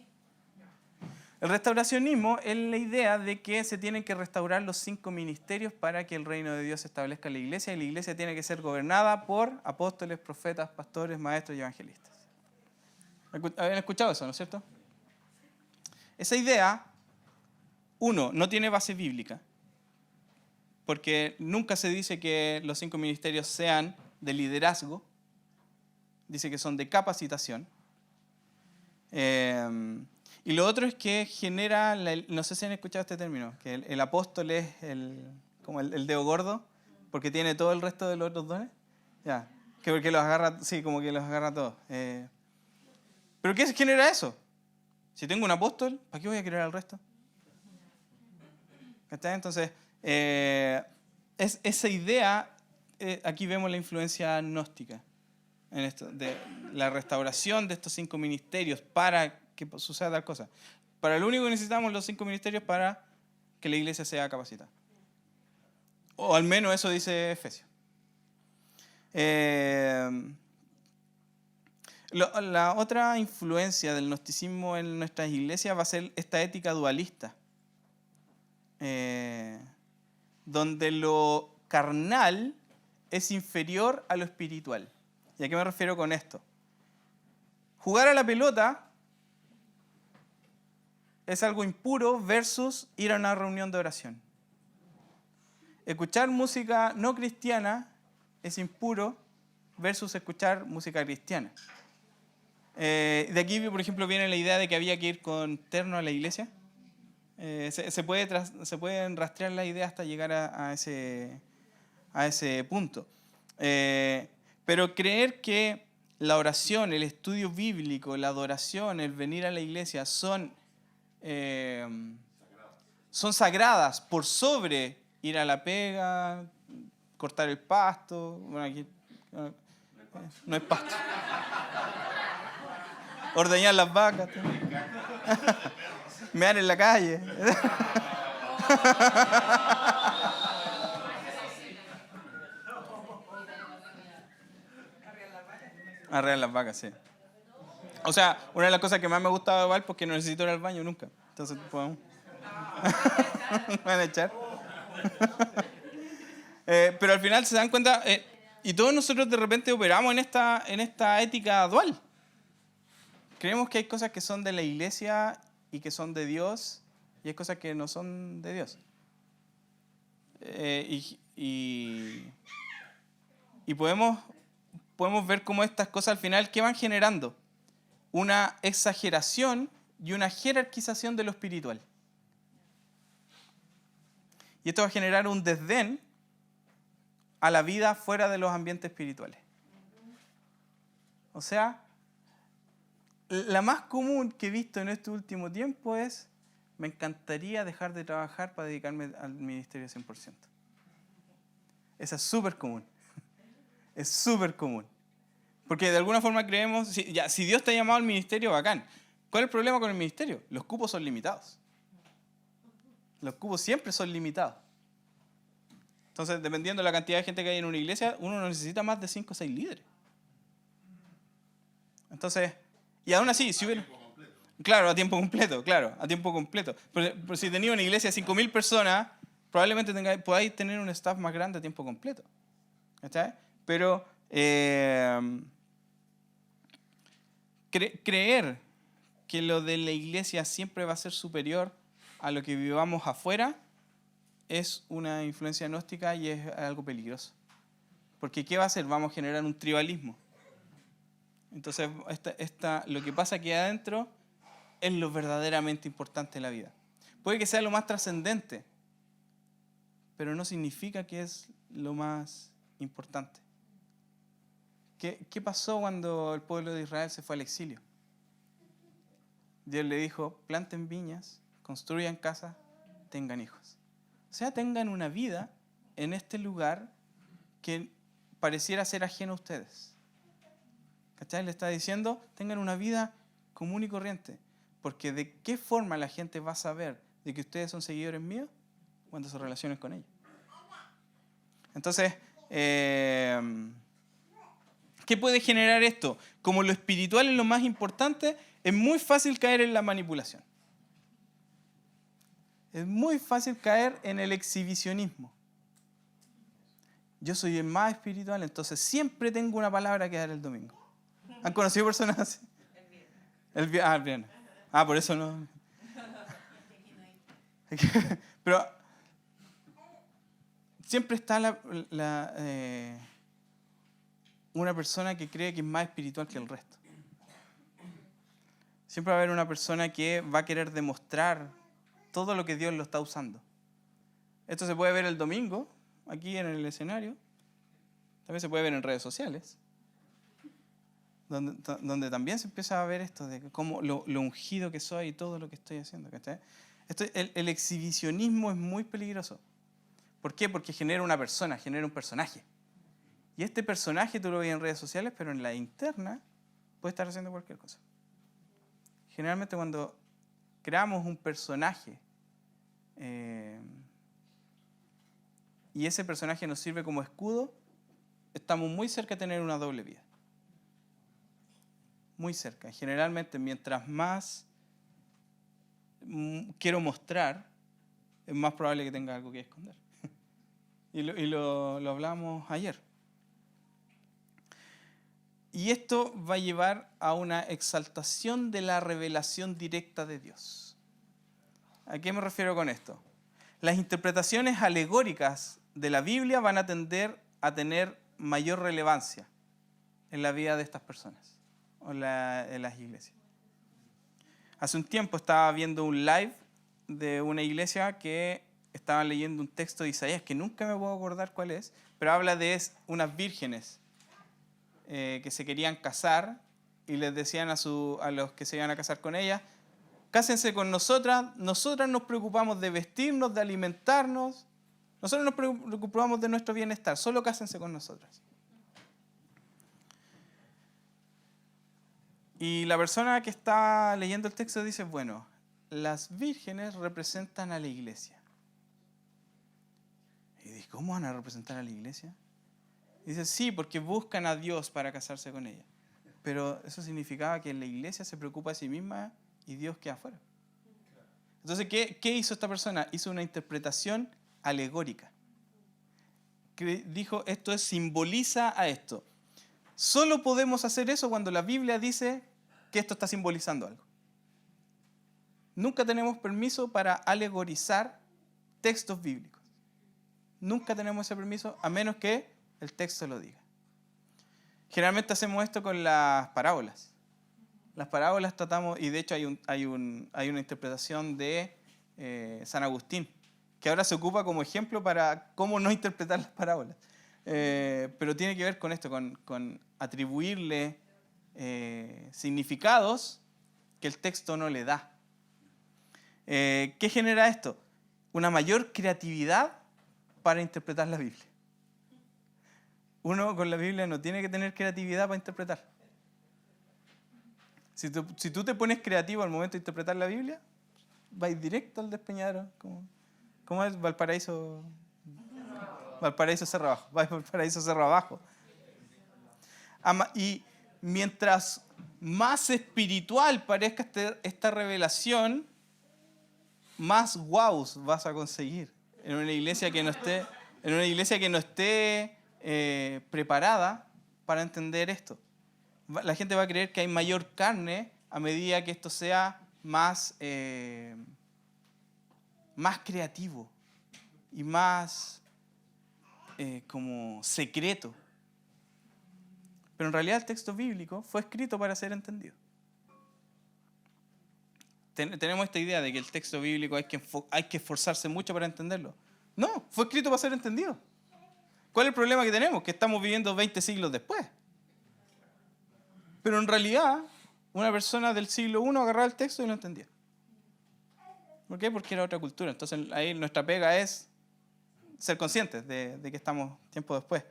El restauracionismo es la idea de que se tienen que restaurar los 5 ministerios para que el reino de Dios se establezca en la iglesia, y la iglesia tiene que ser gobernada por apóstoles, profetas, pastores, maestros y evangelistas. ¿Habían escuchado eso, no es cierto? Esa idea, no tiene base bíblica, porque nunca se dice que los 5 ministerios sean de liderazgo, dice que son de capacitación. Y lo otro es que genera, no sé si han escuchado este término, que el apóstol es como el dedo gordo, porque tiene todo el resto de los otros dones. Que porque los agarra, sí, como que los agarra todos. ¿Pero qué genera eso? Si tengo un apóstol, ¿para qué voy a querer al resto? ¿Está? Entonces, esa idea, aquí vemos la influencia gnóstica en esto, de la restauración de estos 5 ministerios para que suceda tal cosa. Para lo único que necesitamos los 5 ministerios para que la iglesia sea capacitada. O al menos eso dice Efesios. La otra influencia del gnosticismo en nuestras iglesias va a ser esta ética dualista, donde lo carnal es inferior a lo espiritual. ¿Y a qué me refiero con esto? Jugar a la pelota es algo impuro versus ir a una reunión de oración. Escuchar música no cristiana es impuro versus escuchar música cristiana. De aquí, por ejemplo, viene la idea de que había que ir con terno a la iglesia. Se pueden rastrear la idea hasta llegar a ese punto. Pero creer que la oración, el estudio bíblico, la adoración, el venir a la iglesia son sagradas por sobre ir a la pega, cortar el pasto. Bueno, aquí no es pasto. Ordeñar las vacas. Mear en la calle. Arrear las vacas, sí. O sea, una de las cosas que más me gustaba de Val porque no necesito ir al baño nunca. Entonces podemos. Me van a echar. Pero al final se dan cuenta, y todos nosotros de repente operamos en esta ética dual. Creemos que hay cosas que son de la iglesia y que son de Dios, y hay cosas que no son de Dios. Y podemos ver cómo estas cosas al final, ¿qué van generando? Una exageración y una jerarquización de lo espiritual. Y esto va a generar un desdén a la vida fuera de los ambientes espirituales. O sea, la más común que he visto en este último tiempo es: me encantaría dejar de trabajar para dedicarme al ministerio 100%. Esa es súper común. Es súper común. Porque de alguna forma creemos, si Dios te ha llamado al ministerio, bacán. ¿Cuál es el problema con el ministerio? Los cupos son limitados. Los cupos siempre son limitados. Entonces, dependiendo de la cantidad de gente que hay en una iglesia, uno no necesita más de 5 o 6 líderes. Entonces, y aún así, si hubiera... Claro, a tiempo completo, Pero si tenía una iglesia de 5.000 personas, probablemente podáis tener un staff más grande a tiempo completo. ¿Está? Pero creer que lo de la iglesia siempre va a ser superior a lo que vivamos afuera es una influencia gnóstica y es algo peligroso. Porque ¿qué va a hacer? Vamos a generar un tribalismo. Entonces, lo que pasa aquí adentro es lo verdaderamente importante en la vida. Puede que sea lo más trascendente, pero no significa que es lo más importante. ¿Qué pasó cuando el pueblo de Israel se fue al exilio? Dios le dijo: planten viñas, construyan casas, tengan hijos. O sea, tengan una vida en este lugar que pareciera ser ajeno a ustedes. ¿Cachai? Le está diciendo: tengan una vida común y corriente. Porque ¿de qué forma la gente va a saber de que ustedes son seguidores míos? Cuando se relacionen con ellos. Entonces, ¿qué puede generar esto? Como lo espiritual es lo más importante, es muy fácil caer en la manipulación. Es muy fácil caer en el exhibicionismo. Yo soy el más espiritual, entonces siempre tengo una palabra que dar el domingo. ¿Han conocido personas así? El viernes. Por eso no. Pero siempre está una persona que cree que es más espiritual que el resto. Siempre va a haber una persona que va a querer demostrar todo lo que Dios lo está usando. Esto se puede ver el domingo, aquí en el escenario. También se puede ver en redes sociales. donde también se empieza a ver esto de cómo lo ungido que soy y todo lo que estoy haciendo. ¿Cachai? El exhibicionismo es muy peligroso. ¿Por qué? Porque genera una persona, genera un personaje. Y este personaje tú lo ves en redes sociales, pero en la interna puede estar haciendo cualquier cosa. Generalmente cuando creamos un personaje y ese personaje nos sirve como escudo, estamos muy cerca de tener una doble vida. Muy cerca. Generalmente, mientras más quiero mostrar, es más probable que tenga algo que esconder. Y lo hablamos ayer. Y esto va a llevar a una exaltación de la revelación directa de Dios. ¿A qué me refiero con esto? Las interpretaciones alegóricas de la Biblia van a tender a tener mayor relevancia en la vida de estas personas o en las iglesias. Hace un tiempo estaba viendo un live de una iglesia que estaban leyendo un texto de Isaías que nunca me puedo acordar cuál es, pero habla de unas vírgenes que se querían casar y les decían a los que se iban a casar con ellas: cásense con nosotras nos preocupamos de vestirnos, de alimentarnos, nosotros nos preocupamos de nuestro bienestar, solo cásense con nosotras. Y la persona que está leyendo el texto dice: bueno, las vírgenes representan a la iglesia. Y dice: ¿cómo van a representar a la iglesia? Y dice: sí, porque buscan a Dios para casarse con ella. Pero eso significaba que la iglesia se preocupa de sí misma y Dios queda afuera. Entonces, ¿qué hizo esta persona? Hizo una interpretación alegórica. Que dijo: esto simboliza a esto. Solo podemos hacer eso cuando la Biblia dice que esto está simbolizando algo. Nunca tenemos permiso para alegorizar textos bíblicos. Nunca tenemos ese permiso a menos que el texto lo diga. Generalmente hacemos esto con las parábolas. Las parábolas tratamos, y de hecho hay una interpretación de San Agustín, que ahora se ocupa como ejemplo para cómo no interpretar las parábolas. Pero tiene que ver con esto, con atribuirle significados que el texto no le da. ¿Qué genera esto? Una mayor creatividad para interpretar la Biblia. Uno con la Biblia no tiene que tener creatividad para interpretar. Si tú te pones creativo al momento de interpretar la Biblia, vais directo al despeñadero. ¿Cómo es? Valparaíso Cerro Abajo. Vais Valparaíso Cerro Abajo. Y mientras más espiritual parezca esta revelación, más guaus vas a conseguir en una iglesia que no esté preparada para entender esto. La gente va a creer que hay mayor carne a medida que esto sea más creativo y más como secreto. Pero en realidad el texto bíblico fue escrito para ser entendido. Tenemos esta idea de que el texto bíblico hay que esforzarse mucho para entenderlo. No, fue escrito para ser entendido. ¿Cuál es el problema que tenemos? Que estamos viviendo 20 siglos después. Pero en realidad, una persona del siglo I agarraba el texto y lo entendía. ¿Por qué? Porque era otra cultura. Entonces ahí nuestra pega es ser conscientes de que estamos tiempo después.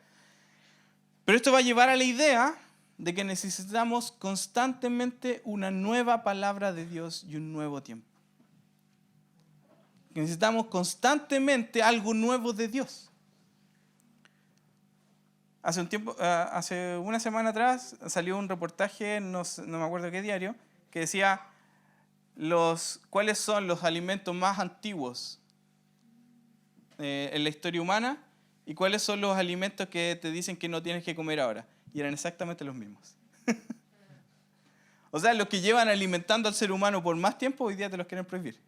Pero esto va a llevar a la idea de que necesitamos constantemente una nueva palabra de Dios y un nuevo tiempo. Necesitamos constantemente algo nuevo de Dios. Hace una semana atrás salió un reportaje, no me acuerdo qué diario, que decía cuáles son los alimentos más antiguos en la historia humana y cuáles son los alimentos que te dicen que no tienes que comer ahora. Y eran exactamente los mismos. O sea, los que llevan alimentando al ser humano por más tiempo, hoy día te los quieren prohibir.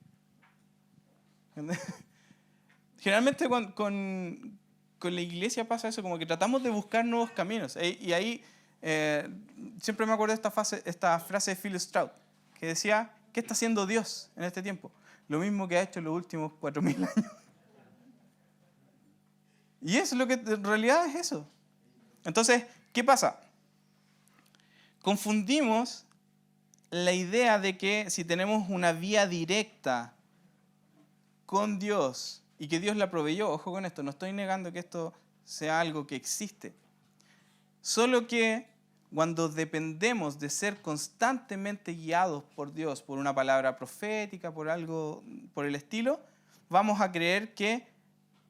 Generalmente con la iglesia pasa eso, como que tratamos de buscar nuevos caminos. Y ahí siempre me acuerdo de esta frase de Phil Stroud, que decía: ¿qué está haciendo Dios en este tiempo? Lo mismo que ha hecho en los últimos 4.000 años. Y eso es lo que en realidad es eso. Entonces, ¿qué pasa? confundimos la idea de que si tenemos una vía directa con Dios y que Dios la proveyó, ojo con esto, no estoy negando que esto sea algo que existe, solo que cuando dependemos de ser constantemente guiados por Dios, por una palabra profética, por algo por el estilo, vamos a creer que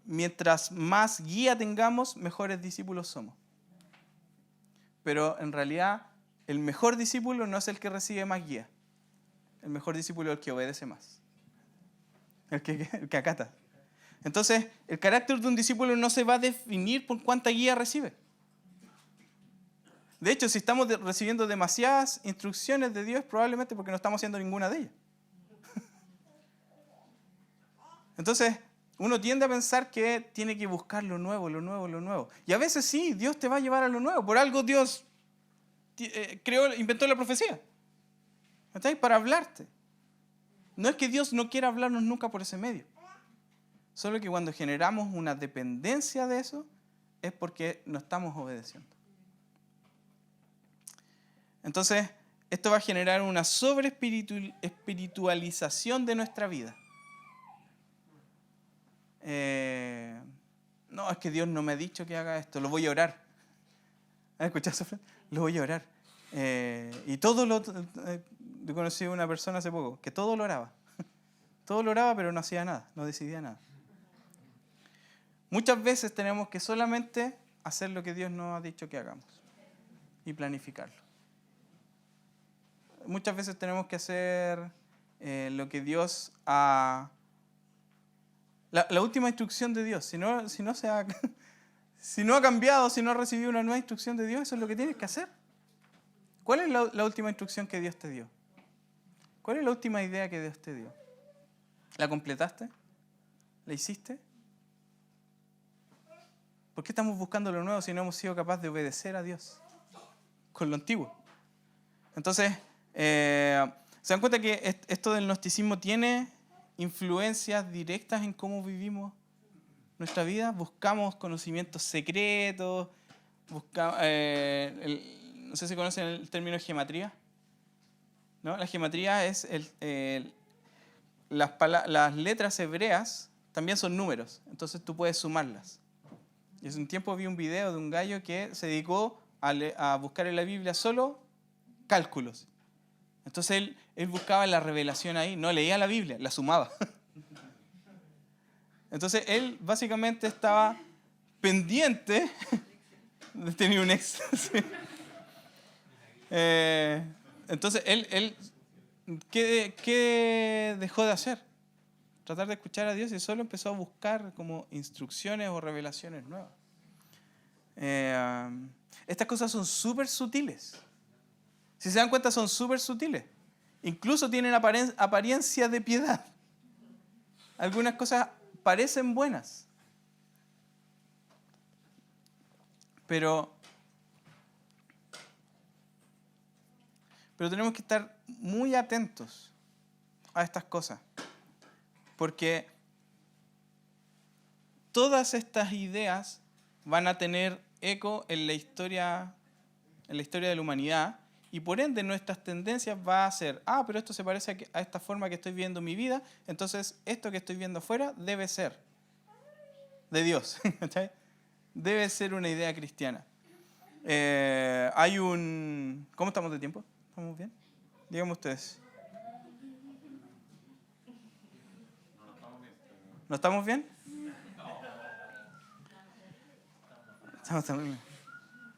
mientras más guía tengamos, mejores discípulos somos. Pero en realidad, el mejor discípulo no es el que recibe más guía. El mejor discípulo es el que obedece más. El que acata. Entonces, el carácter de un discípulo no se va a definir por cuánta guía recibe. De hecho, si estamos recibiendo demasiadas instrucciones de Dios, probablemente porque no estamos haciendo ninguna de ellas. Entonces, uno tiende a pensar que tiene que buscar lo nuevo, lo nuevo, lo nuevo. Y a veces sí, Dios te va a llevar a lo nuevo. Por algo Dios inventó la profecía. ¿Está? Para hablarte. No es que Dios no quiera hablarnos nunca por ese medio. Solo que cuando generamos una dependencia de eso, es porque no estamos obedeciendo. Entonces, esto va a generar una sobreespiritualización de nuestra vida. No, es que Dios no me ha dicho que haga esto, lo voy a orar. ¿Has escuchado eso? Lo voy a orar. Y todo lo... Yo conocí a una persona hace poco que todo lo oraba. Todo lo oraba, pero no hacía nada, no decidía nada. Muchas veces tenemos que solamente hacer lo que Dios nos ha dicho que hagamos y planificarlo. Muchas veces tenemos que hacer lo que Dios ha... La última instrucción de Dios. Si no ha cambiado, si no ha recibido una nueva instrucción de Dios, eso es lo que tienes que hacer. ¿Cuál es la última instrucción que Dios te dio? ¿Cuál es la última idea que Dios te dio? ¿La completaste? ¿La hiciste? ¿Por qué estamos buscando lo nuevo si no hemos sido capaces de obedecer a Dios con lo antiguo? Entonces, ¿se dan cuenta que esto del gnosticismo tiene influencias directas en cómo vivimos nuestra vida? Buscamos conocimientos secretos, no sé si conocen el término gematría. ¿No? La gematría es las letras hebreas también son números, entonces tú puedes sumarlas. Y hace un tiempo vi un video de un gallo que se dedicó a buscar en la Biblia solo cálculos. Entonces él buscaba la revelación ahí, no leía la Biblia, la sumaba. Entonces él básicamente estaba pendiente de tener un ex. Entonces él ¿qué dejó de hacer? Tratar de escuchar a Dios y solo empezó a buscar como instrucciones o revelaciones nuevas. Estas cosas son súper sutiles. Si se dan cuenta, son súper sutiles. Incluso tienen apariencia de piedad. Algunas cosas parecen buenas. Pero tenemos que estar muy atentos a estas cosas. Porque todas estas ideas van a tener eco en la historia de la humanidad. Y por ende nuestras tendencias va a ser, pero esto se parece a esta forma que estoy viendo mi vida, entonces esto que estoy viendo afuera debe ser de Dios. Debe ser una idea cristiana. ¿Cómo estamos de tiempo? ¿Estamos bien? Díganme ustedes. ¿No estamos bien? Estamos bien.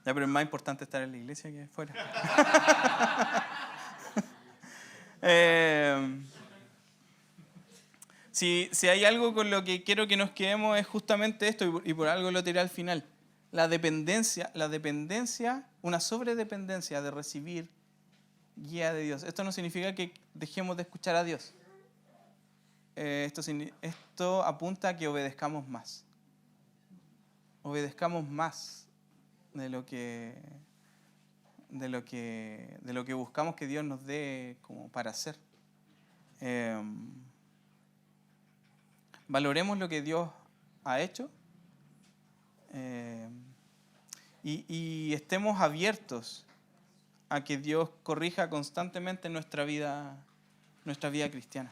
Ya, pero es más importante estar en la iglesia que fuera. Si hay algo con lo que quiero que nos quedemos es justamente esto, y por algo lo tiré al final. La dependencia, una sobredependencia de recibir guía de Dios. Esto no significa que dejemos de escuchar a Dios. Esto apunta a que obedezcamos más. Obedezcamos más de lo que buscamos que Dios nos dé como para hacer. Valoremos lo que Dios ha hecho y estemos abiertos a que Dios corrija constantemente nuestra vida cristiana.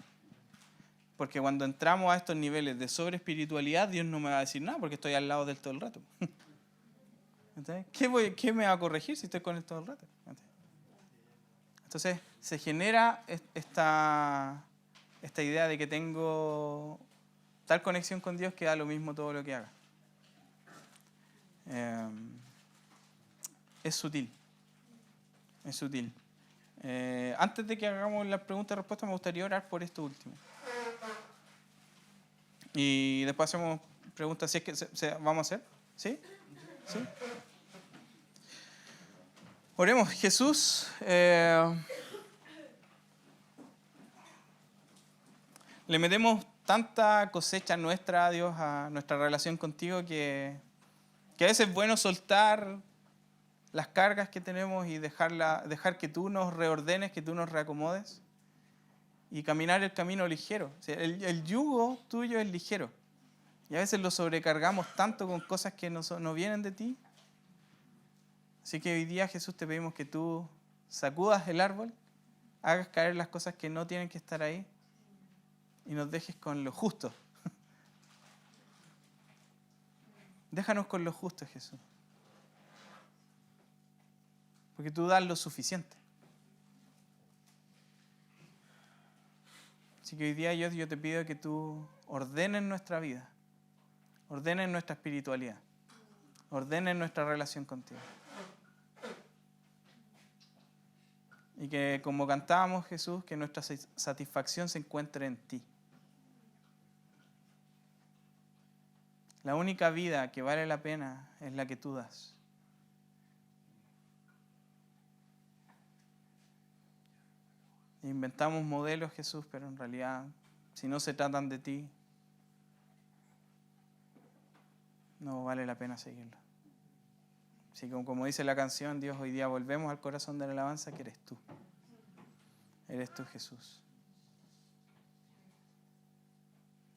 Porque cuando entramos a estos niveles de sobreespiritualidad, Dios no me va a decir nada porque estoy al lado de Él todo el rato. ¿Qué me va a corregir si estoy con Él todo el rato? Entonces se genera esta idea de que tengo tal conexión con Dios que da lo mismo todo lo que haga. Es sutil. Es sutil. Antes de que hagamos las preguntas y respuestas, me gustaría orar por esto último. Y después hacemos preguntas, si es que vamos a hacer. ¿Sí? ¿Sí? Oremos. Jesús, le metemos tanta cosecha nuestra, Dios, a nuestra relación contigo, que a veces es bueno soltar las cargas que tenemos y dejar que tú nos reordenes, que tú nos reacomodes y caminar el camino ligero. O sea, el yugo tuyo es ligero y a veces lo sobrecargamos tanto con cosas que no vienen de ti. Así que hoy día, Jesús, te pedimos que tú sacudas el árbol, hagas caer las cosas que no tienen que estar ahí y nos dejes con lo justo. Déjanos con lo justo, Jesús. Porque tú das lo suficiente. Así que hoy día, Dios, yo te pido que tú ordenes nuestra vida, ordenes nuestra espiritualidad, ordenes nuestra relación contigo. Y que, como cantábamos, Jesús, que nuestra satisfacción se encuentre en ti. La única vida que vale la pena es la que tú das. Inventamos modelos, Jesús, pero en realidad, si no se tratan de ti, no vale la pena seguirlo. Así que, como dice la canción, Dios, hoy día volvemos al corazón de la alabanza, que eres tú. Eres tú, Jesús.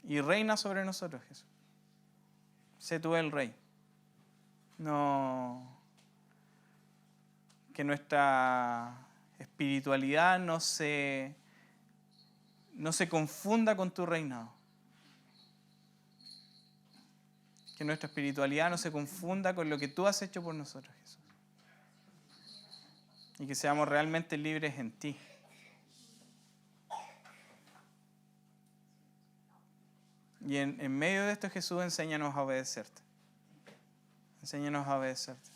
Y reina sobre nosotros, Jesús. Sé tú el Rey. No, que nuestra espiritualidad no se confunda con tu reinado. Que nuestra espiritualidad no se confunda con lo que tú has hecho por nosotros, Jesús. Y que seamos realmente libres en ti. Y en medio de esto, Jesús, enséñanos a obedecerte. Enséñanos a obedecerte.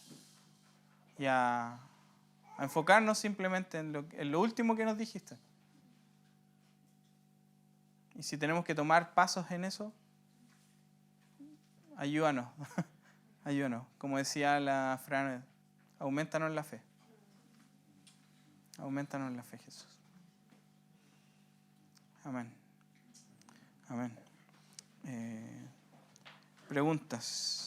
Y a enfocarnos simplemente en lo último que nos dijiste. Y si tenemos que tomar pasos en eso, ayúdanos. Ayúdanos. Como decía la Fran, aumentanos la fe. Aumentanos la fe, Jesús. Amén. Amén. Preguntas.